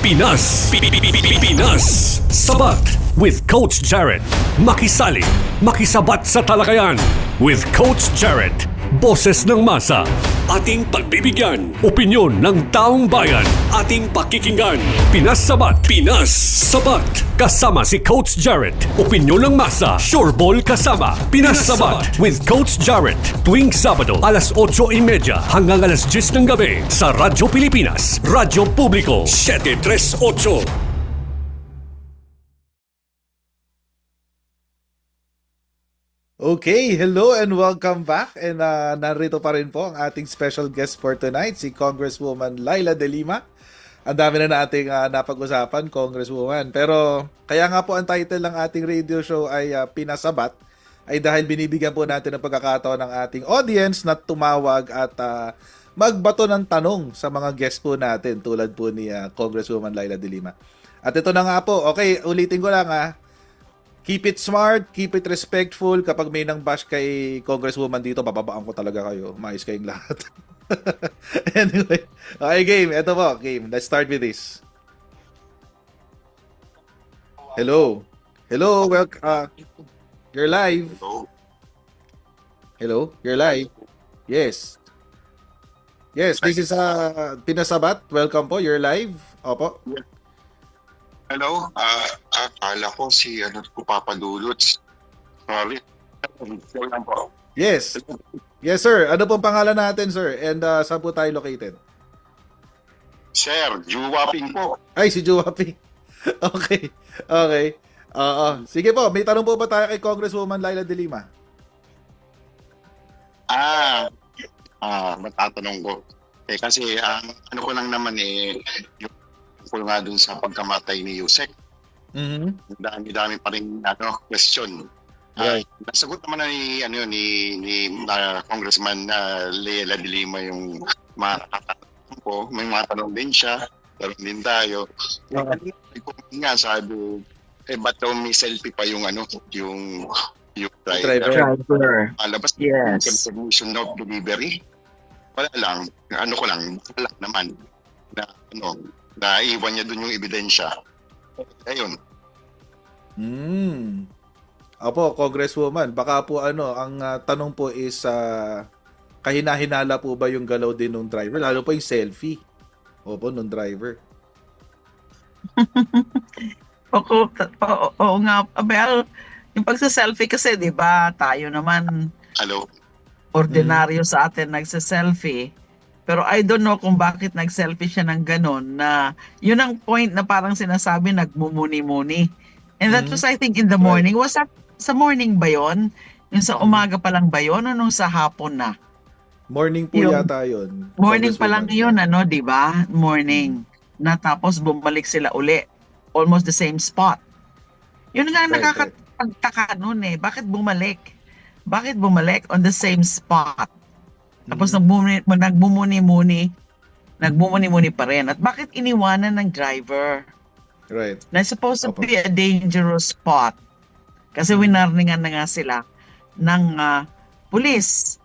Pinas, Pinas, Sabat with Coach Jared. Makisali, makisabat sa talakayan with Coach Jared. Boses ng masa, ating pagbibigyan. Opinyon ng taong bayan, ating pakikinggan. Pinas Sabat, Pinas Sabat. Kasama si Coach Jared. Opinyon ng masa, sureball kasama. Pinas Sabat with Coach Jared. Tuwing Sabado, alas 8:30 hanggang alas 10 ng gabi sa Radyo Pilipinas, Radyo Publiko, 738. Okay, hello and welcome back. And narito pa rin po ang ating special guest for tonight, si Congresswoman Laila De Lima. Ang dami na nating napag-usapan, Congresswoman. Pero kaya nga po ang title ng ating radio show ay Pinasabat, ay dahil binibigyan po natin ng pagkakataon ng ating audience na tumawag at magbato ng tanong sa mga guest po natin tulad po ni Congresswoman Laila De Lima. At ito na nga po, okay, ulitin ko lang keep it smart, keep it respectful. Kapag may nang bash kay Congresswoman dito, bababaan ko talaga kayo. Maayos kayong lahat. Anyway, okay game, ito po, game. Let's start with this. Hello. Hello, you're live. Hello, you're live. Yes. Yes, this is Pinasabat. Welcome po, you're live. Opo. Hello, akala ko si Papadulot. Sorry. Lang po. Yes. Yes, sir. Ano pong pangalan natin, sir? And saan po tayo located? Sir, Juwaping po. Ay, si Juwapi. Okay. Okay. Oo. Sige po, may tanong po ba tayo kay Congresswoman Laila De Lima? Matatanong ko. Kasi ano ko lang naman yung tungkol nga dun sa pagkamatay ni Yusek. Mhm. Dami pa rin question. Right. Nasagot naman na ni Congressman Leila De Lima yung mga nakatanong ko. May mga tanong din siya. Tanong din tayo. Nga sabi, ba't daw may selfie pa yung driver? Driver. Alabas Yes. confirmation of delivery. Wala lang, wala naman na naiwan niya dun yung ebidensya. Ayun. Opo, Congresswoman, baka po ang tanong po is kahina-hinala po ba yung galaw din ng driver? Lalo po yung selfie. Opo, nung driver. Oo nga, Abel, yung pagsa-selfie kasi, di ba, tayo naman, Hello? ordinaryo sa atin nagsa-selfie. Pero I don't know kung bakit nag-selfie siya ng ganon na yun ang point na parang sinasabi nagmumuni-muni. And that was I think in the morning. Was that sa morning ba yun? Yung sa umaga pa lang ba yun o nung sa hapon na? Morning po Yung- yata yun. Morning pa lang Congresswoman. yun, di ba? Morning. Na tapos bumalik sila uli. Almost the same spot. Yun nga ang Right, nakakapagtaka nun eh. Bakit bumalik? Bakit bumalik on the same spot? Tapos nagmumuni-muni pa rin. At bakit iniwanan ng driver? Right. Na supposed to Opo. be a dangerous spot. Kasi winarningan na nga sila ng pulis.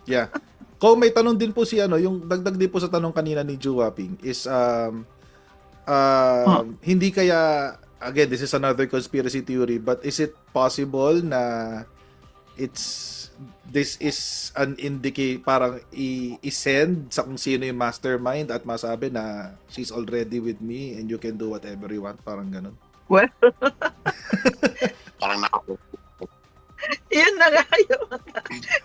Yeah. Kung may tanong din po yung dagdag din po sa tanong kanina ni Juwaping is hindi kaya, again, this is another conspiracy theory, but is it possible na this is an indicate, parang i-send sa kung sino yung mastermind at masabi na she's already with me and you can do whatever you want, parang ganun. Well, Parang yun na nga yung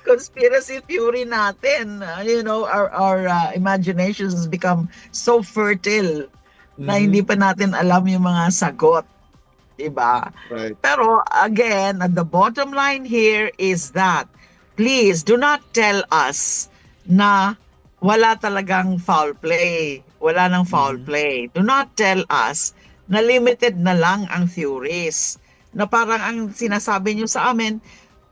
conspiracy theory natin. Our imaginations has become so fertile na hindi pa natin alam yung mga sagot. Diba? Right. Pero again, the bottom line here is that please do not tell us na wala talagang foul play. Wala nang foul play. Do not tell us na limited na lang ang theories. Na parang ang sinasabi nyo sa amin,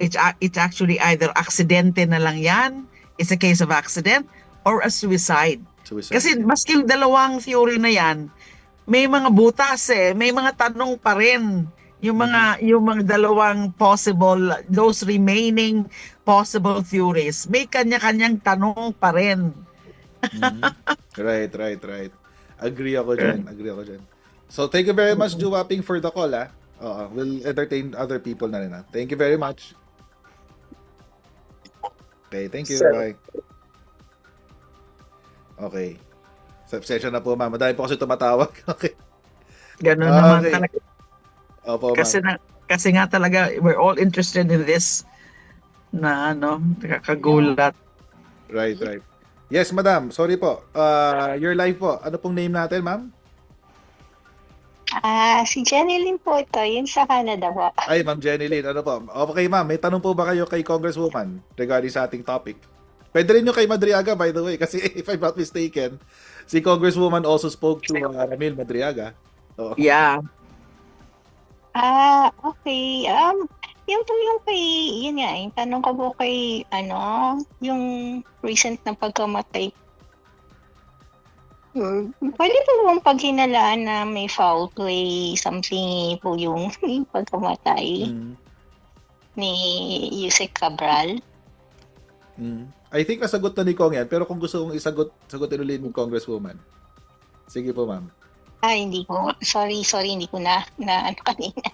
it's actually either aksidente na lang yan, it's a case of accident, or a suicide. Kasi maski yung dalawang theory na yan, may mga butas may mga tanong pa rin. Yung mga dalawang possible, those remaining possible theories, may kanya-kanyang tanong pa rin. Right. Agree ako dyan. So, thank you very much, Juwaping, for the call, we'll entertain other people na rin, Thank you very much. Okay, thank you. Bye. Okay. Subsession na po, ma'am. Madami po kasi tumatawag. Okay. Ganun naman Okay. talaga. Opo, ma'am. Kasi nga talaga, we're all interested in this na nakakagulat. Right. Yes, madam. Sorry po. Your live po. Ano pong name natin, ma'am? Si Jenny po ito, yun sa Canada po. Ay, ma'am Jenny Lynn. Ano po? Okay, ma'am. May tanong po ba kayo kay Congresswoman regarding sa ating topic? Pwede rin yung kay Madriaga, by the way. Kasi if I'm not mistaken, si Congresswoman also spoke to Ramil Madriaga. Oo. Yeah. Okay. Yung po yung kay, yun nga, yung tanong ko po kay, yung recent na pagkamatay. Pwede po bang paghinalaan na may foul play, something po yung pagkamatay Mm. ni Yusek Cabral? I think nasagot na ni Kong yan, pero kung gusto kong sagutin ulit ni Congresswoman. Sige po, ma'am. Hindi po. Sorry, hindi ko na kanina.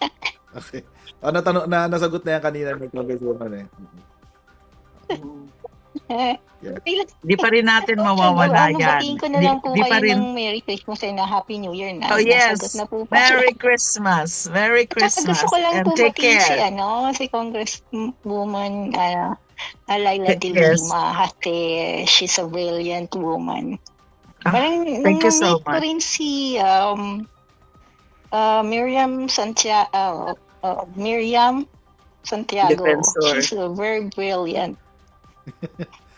Okay. Nasagot na yan kanina ni Congresswoman eh. Yeah. Di pa rin natin mawawala yan. Batiin ko na lang po Di pa kayo rin. ng Merry Christmas and a Happy New Year na. Oh yes, Nasagot na po pa. Merry Christmas. Merry At saka Christmas. gusto ko lang And po take batiin care. si Congresswoman Laila De Yes. Lima kasi she's a brilliant woman. Ah, Parang thank you so nung ko much. rin si Miriam Santiago. Miriam Santiago. Defensor. She's very brilliant.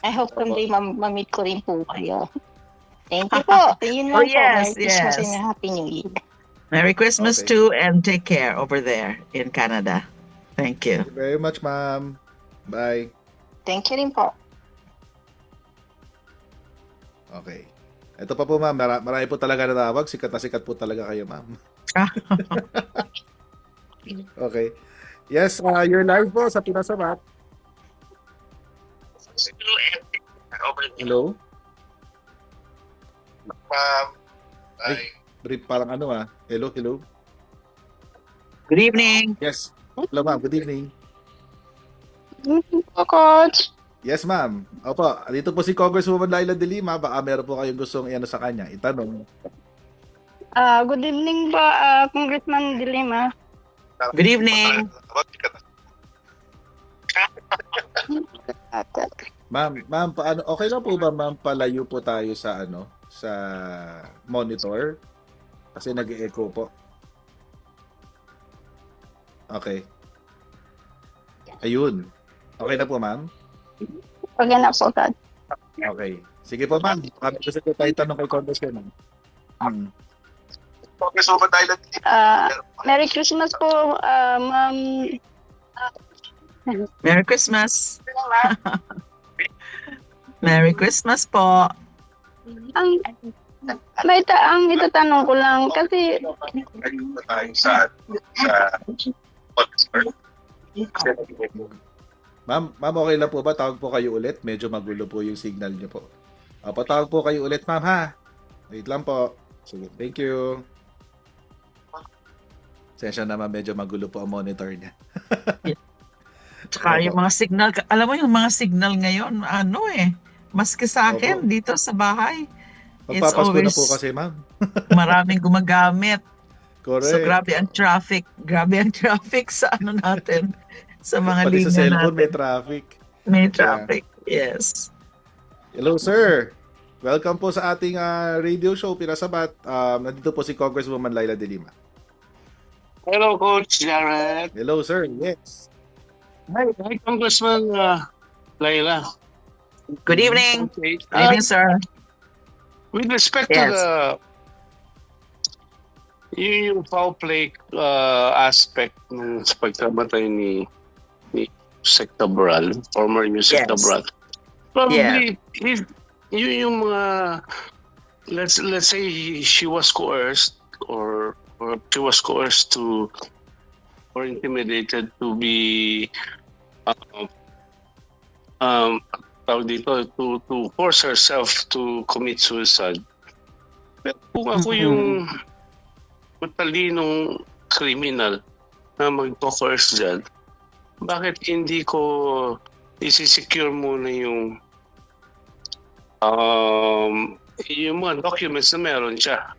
I hope someday ma-meet ko rin po kayo. Thank you po. Yun lang Oh, po. yes, Merry Christmas yes. and a Happy New Year. Merry Christmas Okay. too, and take care over there in Canada. Thank you. Thank you very much, ma'am. Bye. Thank you rin po. Okay. Ito pa po, ma'am. Marami po talaga natawag. Sikat na sikat po talaga kayo, ma'am. Okay. Yes, you're live po sa Pinasabat. Hello? Ay, brief parang Hello. Good evening. Yes. Hello, ma'am. Good evening. Coach. Yes, ma'am. Opo, dito po si Congresswoman Laila De Lima. Baka meron po kayong gustong sa kanya. Itanong. Good evening po, Congressman De Lima. Good evening. Ma'am, paano? Okay lang po ba, ma'am, palayo po tayo sa sa monitor? Kasi nag-echo po. Okay. Ayun. Okay na po, ma'am? Pag na po, God. Okay. Sige po, ma'am. Kami gusto ko tayo tanong kay Congresswoman. Merry Christmas po, Ma'am. Merry Christmas. Merry Christmas po. Ang itatanong ko lang kasi Ma'am, okay lang po ba? Tawag po kayo ulit. Medyo magulo po yung signal niyo po. Patawag po kayo ulit, ma'am, ha? Wait lang po. Sige, thank you. Sensya naman, medyo magulo po ang monitor niya. Tsaka yung mga signal, alam mo yung mga signal ngayon, maski sa akin Opo. dito sa bahay. It's Magpapasko na always po kasi, ma'am. maraming gumagamit. Correct. So grabe ang traffic. Grabe ang traffic sa natin. Sa mga Pati sa linya cellphone, may natin. traffic. May traffic. Yes. Hello, sir. Welcome po sa ating radio show, Pinasabat. Nandito po si Congresswoman Laila De Lima. Hello, Coach Jared. Hello, sir. Yes. Hi, Congressman Laila. Good evening. Okay. Good evening, sir. With respect Yes. to yung foul play aspect ng pagkamatay ni Yusek Cabral, former Yusek Yes. Cabral, probably if yung mga let's say she was coerced or she was coerced to or intimidated to be tawag dito, to force herself to commit suicide. Pero kung ako yung matalinong criminal na mag-coerce dyan, bakit hindi ko isi-secure muna yung mga documents na meron siya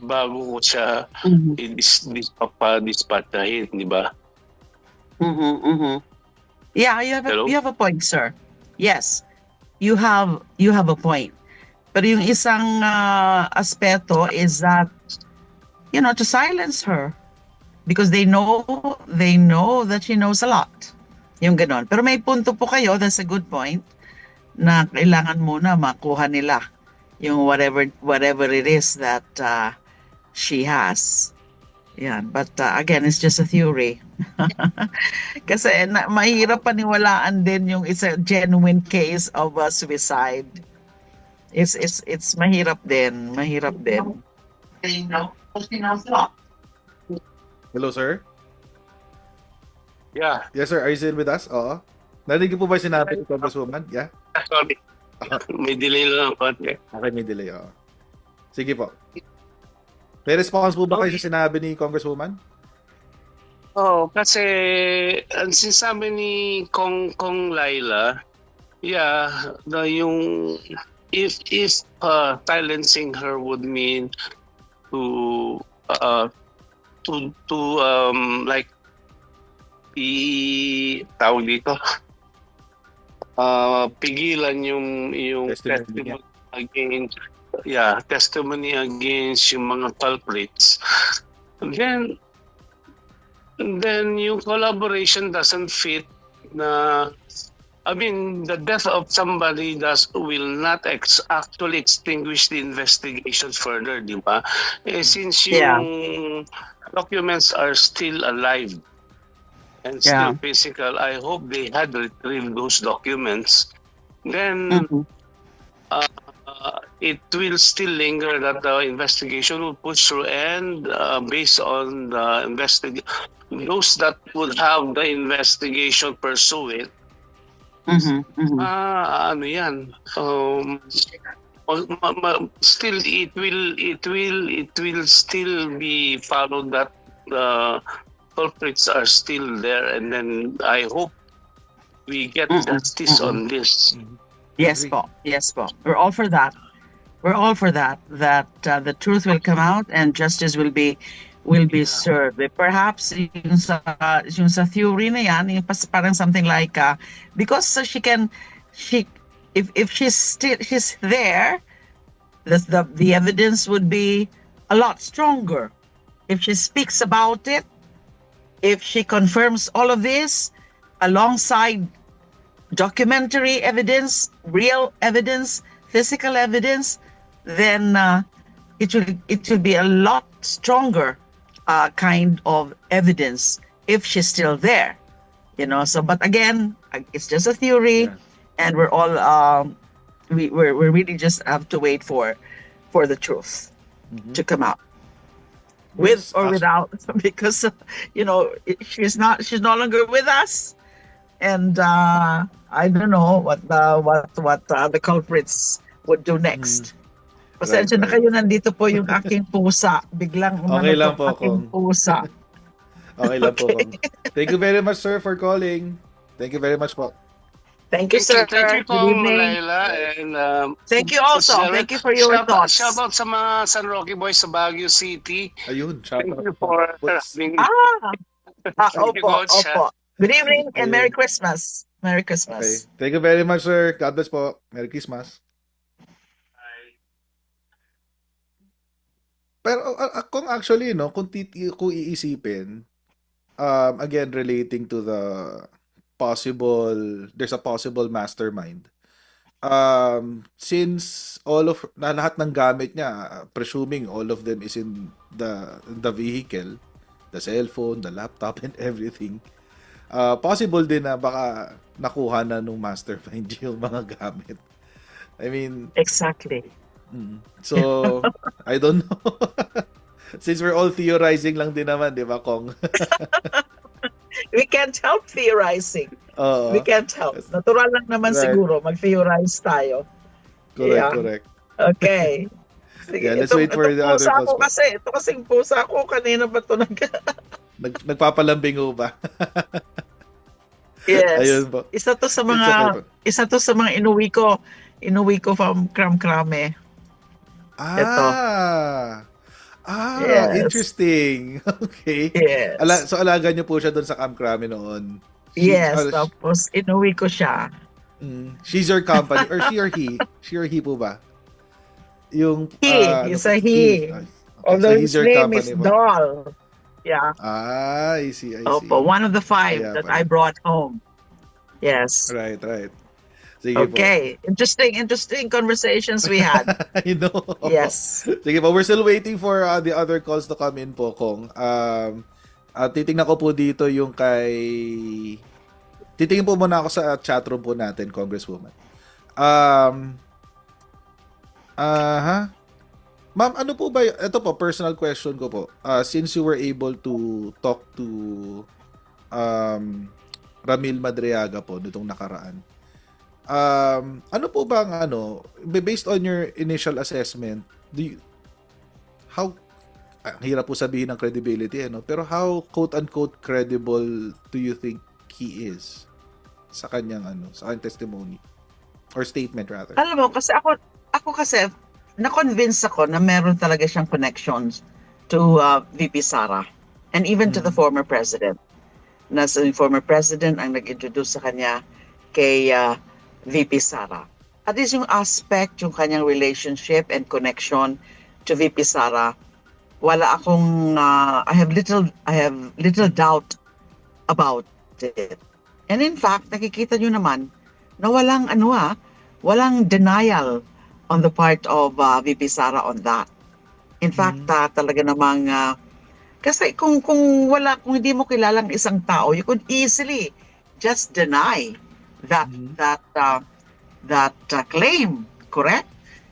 bago ko siya i-dispatchahin, di ba? Yeah, Hello? you have a point, sir. Yes, you have a point. Pero yung isang aspeto is that, to silence her because they know that she knows a lot. Yung ganon. Pero may punto po kayo, that's a good point, na kailangan muna makuha nila yung whatever it is that she has. Yan. But again, it's just a theory. Kasi mahirap paniwalaan din yung it's a genuine case of suicide. It's mahirap din. Mahirap din. Hello, sir? Yeah, Yes, sir. Are you still with us? Oo. Narinig niyo po ba yung sinabi ni Congresswoman? Yeah? sorry. May delay lang ang konti. Okay, may delay. Oo. Sige po. May response po ba kayo sa sinabi ni Congresswoman? Oh, kasi ang sinasabi ni Kong Laila, yeah, yung if silencing her would mean to like tawag dito pigilan yung Testimony testimony testimony against yung mga culprits. Then yung collaboration doesn't fit na I mean the death of somebody will not actually extinguish the investigations further, di ba? Since yung documents are still alive and still physical, I hope they had retrieved those documents. Then it will still linger that the investigation will push through, and based on the those that would have the investigation pursue it, ano yan, still it will still be followed that the culprits are still there, and then I hope we get justice on this. Yes po. Yes po. We're all for that. We're all for that. That the truth will come out and justice will be served. Perhaps yung sa theory na yan, yung parang something like because if she's there, the evidence would be a lot stronger. If she speaks about it, if she confirms all of this alongside documentary evidence, real evidence, physical evidence, then it will be a lot stronger kind of evidence if she's still there, So, but again, it's just a theory, and we're all we really just have to wait for the truth to come out, with or without, because she's no longer with us. And I don't know what the culprits would do next. Pasensya na kayo, nandito po yung aking pusa. Biglang okay lang po, aking pusa. Okay lang po, Kong. Thank you very much, sir, for calling. Thank you very much po. Thank you, sir. Thank you, Good evening. Laila, and thank you also. Thank you for your thoughts. Shout out sa mga San Roque boys sa Baguio City. Ayun, shout Thank out. you for having Opo. Good evening and Merry Christmas. Merry Okay. Christmas. Thank you very much, sir. God bless po. Merry Christmas. Pero kung actually, kung iisipin, again, relating to the there's a possible mastermind. Since lahat ng gamit niya, presuming all of them is in the vehicle, the cellphone, the laptop, and everything, possible din na baka nakuha na nung mastermind yung mga gamit. I mean, Exactly. so, I don't know. Since we're all theorizing lang din naman, di ba, Kong? We can't help theorizing. We can't help. Natural lang naman siguro mag-theorize tayo. Correct. Okay. Sige, let's wait for the other pusa ko calls. ito kasing pusa ko, kanina ba ito Nagpapalambing ho ba? Yes. Ayun po. Isa to sa mga inuwi ko from Kram-Krame. Yes. Interesting. Okay. Yes. So alaga niyo po siya doon sa Camp Crame noon. Yes, tapos inuwi ko siya. She's your company, or she or he? She or he po ba? Yung He's a he. Okay, Although so his he's your name is company po. Doll. Yeah. I see. Opo, one of the 5 Kaya that pala. I brought home. Yes. Right. Sige po. Okay. Interesting conversations we had. I know. Yes. Sige po, we're still waiting for the other calls to come in po, Kong. Titingnan ko po dito yung kay... Titingin po muna ako sa chatroom po natin, Congresswoman. Ma'am, ano po ba, ito po, personal question ko po. Since you were able to talk to Ramil Madriaga po nitong nakaraan, ano po ba ang based on your initial assessment, ang hirap po sabihin ng credibility, pero how quote-unquote credible do you think he is sa kanyang sa kanyang testimony or statement rather? Alam mo, kasi ako kasi na-convince ako na meron talaga siyang connections to VP Sara and even to the former president. Nasa yung former president ang nag-introduce sa kanya kay VP Sara. At least yung aspect, yung kanyang relationship and connection to VP Sara, wala akong I have little doubt about it. And in fact, nakikita nyo naman na walang denial on the part of VP Sara on that. In fact, talaga namang kasi kung hindi mo kilalang isang tao, you could easily just deny that claim, correct?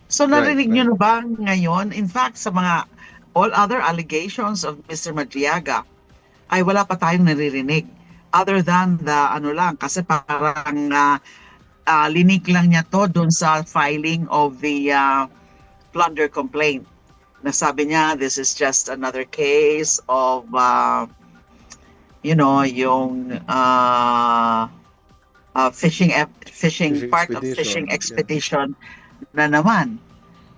So narinig nyo na ba ngayon? In fact, sa mga all other allegations of Mr. Madriaga, ay wala pa tayong naririnig. Other than kasi parang linik lang niya to doon sa filing of the plunder complaint. Nasabi niya, this is just another case of, yung fishing expedition na naman.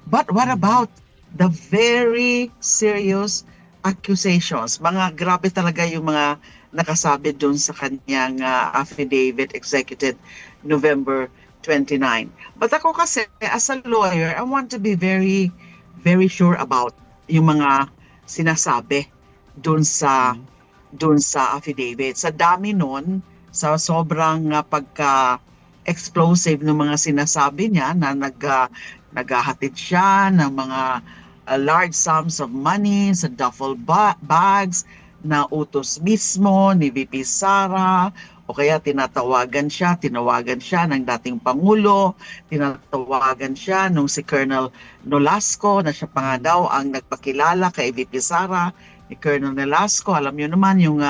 But what about the very serious accusations? Mga grabe talaga yung mga nakasabi doon sa kanyang affidavit executed November 29. But ako kasi, as a lawyer, I want to be very, very sure about yung mga sinasabi doon sa affidavit. Sa dami nun, sa sobrang pagka-explosive ng mga sinasabi niya na naghahatid siya ng mga large sums of money sa duffel bags na utos mismo ni VP Sara, o kaya tinawagan siya ng dating Pangulo, tinatawagan siya nung si Colonel Nolasco, na siya pa nga daw ang nagpakilala kay VP Sara, ni Colonel Nolasco. Alam niyo naman yung,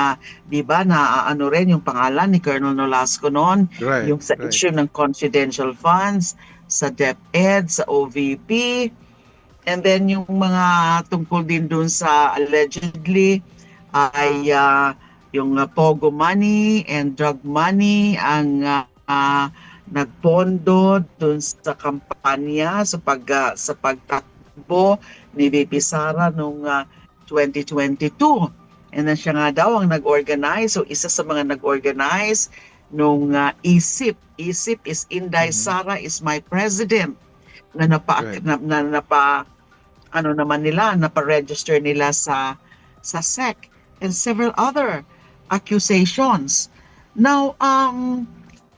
di ba, rin yung pangalan ni Colonel Nolasco noon, yung sa issue ng confidential funds, sa DepEd, sa OVP, and then yung mga tungkol din dun sa allegedly ay yung pogo money and drug money ang nagpondo dun sa kampanya sa pagtakbo ni VP Sara noong 2022. And then siya nga daw ang nag-organize, so isa sa mga nag-organize nung ISIP. ISIP is Inday Sara is my president na napa-register nila sa SEC and several other accusations. Now,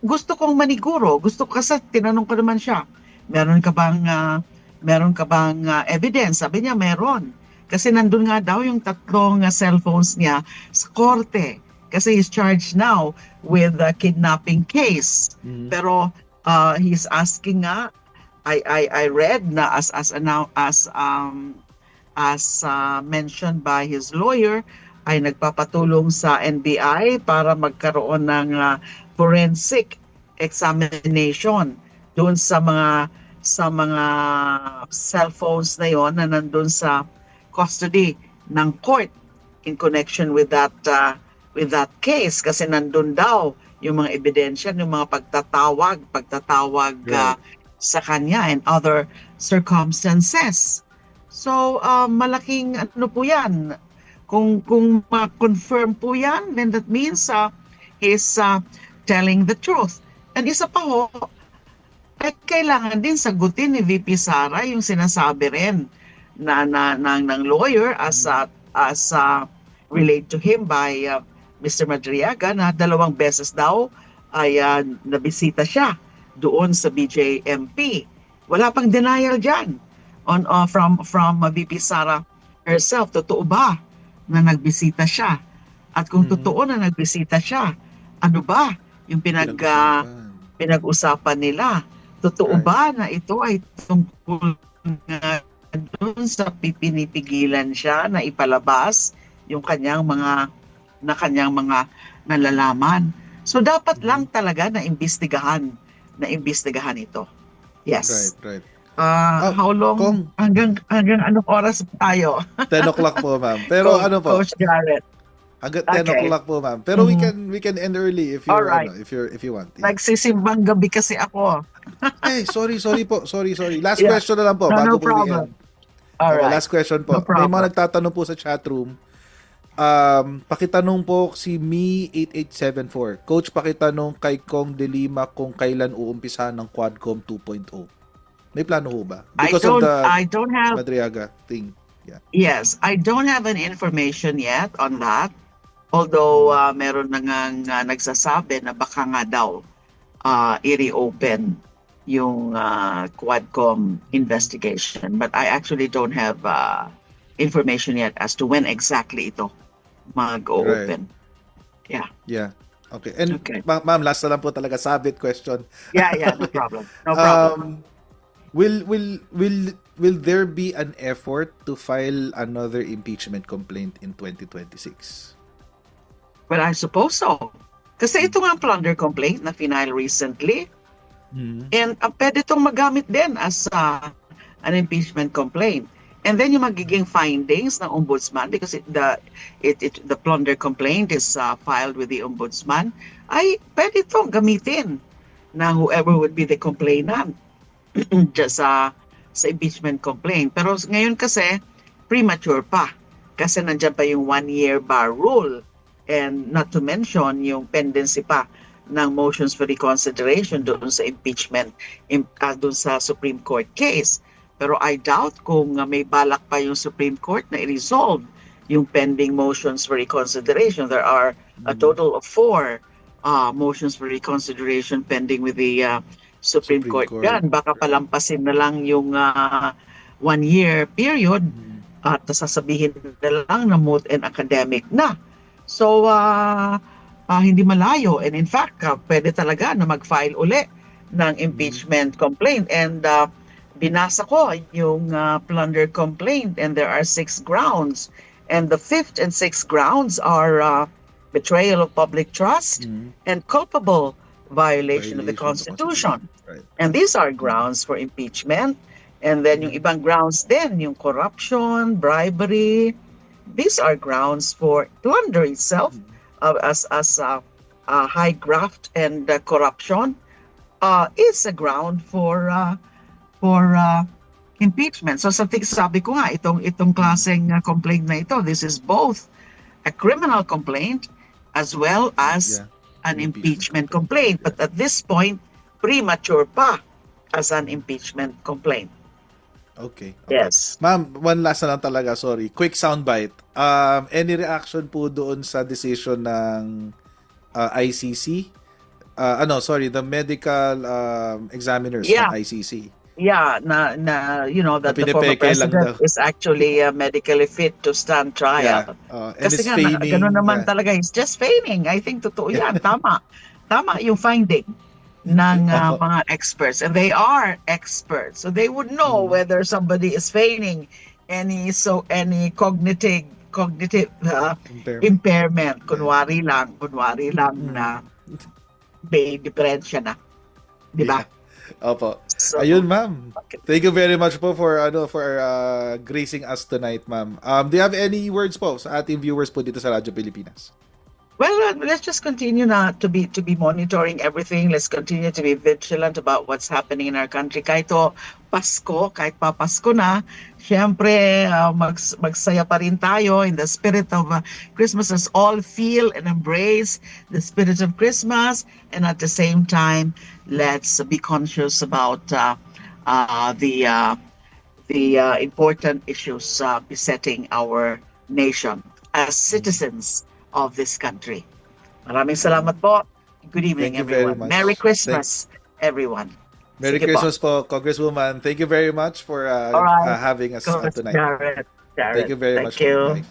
gusto kong maniguro. Kasi tinanong ko naman siya, meron ka bang evidence? Sabi niya, meron. Kasi nandun nga daw yung 3 cellphones niya sa korte. Kasi he's charged now with a kidnapping case. Pero he's asking nga, I read na as mentioned by his lawyer, ay nagpapatulong sa NBI para magkaroon ng forensic examination doon sa mga cellphones na yon na nandun sa custody ng court in connection with that case, kasi nandun daw yung mga ebidensya, yung mga pagtatawag sa kanya and other circumstances. So malaking po yan. Kung ma-confirm po yan, then that means he's telling the truth. And isa pa ho, ay kailangan din sagutin ni VP Sara yung sinasabi rin ng lawyer as relayed to him by Mr. Madriaga, na 2 beses daw ay nabisita siya doon sa BJMP. Wala pang denial dyan from VP Sara herself. Totoo ba na nagbisita siya? At kung totoo na nagbisita siya, ano ba yung pinag-usapan nila? Totoo ba na ito ay tungkol nga doon sa pinipigilan siya na ipalabas yung kanyang mga nalalaman? So dapat lang talaga na imbestigahan ito. Yes. Right. How long? Hanggang anong oras tayo? 10 o'clock po, ma'am. Pero ano po? Coach Garrett. Hanggang 10 o'clock po, ma'am. Pero we can end early if you Alright. if you want. Yeah. Nagsisimbang gabi kasi ako. Sorry po. Sorry. Last Yeah. question na lang po No bago po problem. i-end. Alright. Last question po. No problem. May mga nagtatanong po sa chat room. Pakitanong po si Me8874. Coach, pakitanong kay Kong De Lima kung kailan uumpisahan ng Quadcom 2.0. May plano ho ba? Because of the I don't have Madriaga thing. Yeah. Yes, I don't have an information yet on that. Although meron na nga nagsasabi na baka nga daw i-reopen yung Quadcom investigation. But I actually don't have information yet as to when exactly ito mag-open. Yeah. Okay. And ma'am, last na lang po talaga, sabit question. Yeah, no problem. No problem. Will there be an effort to file another impeachment complaint in 2026? Well, I suppose so. Kasi ito nga ang plunder complaint na final recently. And pwede itong magamit din as an impeachment complaint. And then yung magiging findings ng ombudsman, because the plunder complaint is filed with the ombudsman, ay pwede itong gamitin na whoever would be the complainant just sa impeachment complaint. Pero ngayon kasi, premature pa. Kasi nandyan pa yung 1-year bar rule. And not to mention yung pendency pa ng motions for reconsideration doon sa impeachment, doon sa Supreme Court case. Pero I doubt kung may balak pa yung Supreme Court na i-resolve yung pending motions for reconsideration. There are a total of 4 motions for reconsideration pending with the Supreme Court. Yan, baka palampasin na lang yung 1-year period at sasabihin na lang na moot and academic na. So, hindi malayo. And in fact, pwede talaga na mag-file uli ng impeachment complaint. And binasa ko yung plunder complaint, and there are 6 grounds. And the 5th and 6th grounds are betrayal of public trust and culpable violation of the Constitution. Right. And these are grounds for impeachment. And then yung ibang grounds din, yung corruption, bribery, these are grounds for plunder itself as high graft and corruption is a ground for impeachment. So sabi ko nga, itong klaseng complaint na ito, this is both a criminal complaint as well as an impeachment complaint. But at this point, premature pa as an impeachment complaint. Okay. Yes. Ma'am, one last na lang talaga, sorry. Quick soundbite. Any reaction po doon sa decision ng ICC? The medical examiners ng ICC. Yeah, that the former president is actually medically fit to stand trial. And kasi it's nga, feigning. ganun naman talaga. He's just feigning. I think totoo yan. Tama yung finding ng mga experts. And they are experts. So they would know whether somebody is feigning any cognitive impairment. Kunwari lang na may diferensya na. Di ba? Opo. So, ayun, ma'am. Thank you very much po for gracing us tonight, ma'am. Do you have any words po sa ating viewers po dito sa Radyo Pilipinas? Well, let's just continue to be monitoring everything. Let's continue to be vigilant about what's happening in our country. Kahit pa Pasko na, syempre magsaya pa rin tayo in the spirit of Christmas. Let's all feel and embrace the spirit of Christmas, and at the same time, let's be conscious about the important issues besetting our nation as citizens of this country. Maraming salamat po. Good evening, Thank you very everyone. much. Merry Christmas everyone. Merry Sige po. Christmas po, Congresswoman. Thank you very much for Alright. having us tonight. Jared. Thank you very much. you.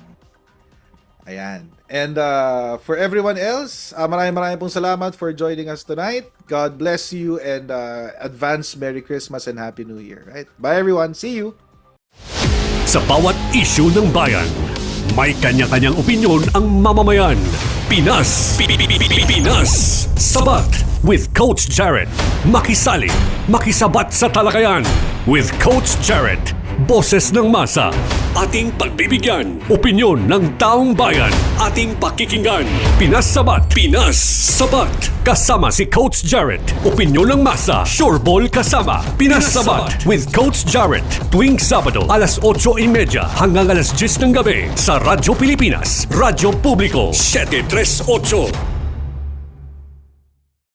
Ayan. And for everyone else, maraming pong salamat for joining us tonight. God bless you and advance Merry Christmas and Happy New Year. Right? Bye everyone. See you. Sa bawat issue ng bayan, may kanya-kanyang opinyon ang mamamayan. Pinas, Pinas, Sabat with Coach Jared. Makisali, makisabat sa talakayan with Coach Jared. Boses ng masa, ating pagbibigyan. Opinyon ng taong bayan, ating pakikinggan. Pinas Sabat, Pinas Sabat. Kasama si Coach Jared. Opinyon ng masa, sureball kasama. Pinas Sabat with Coach Jared. Tuwing Sabado, alas 8:30 hanggang alas 10 ng gabi sa Radyo Pilipinas, Radyo Publiko 738.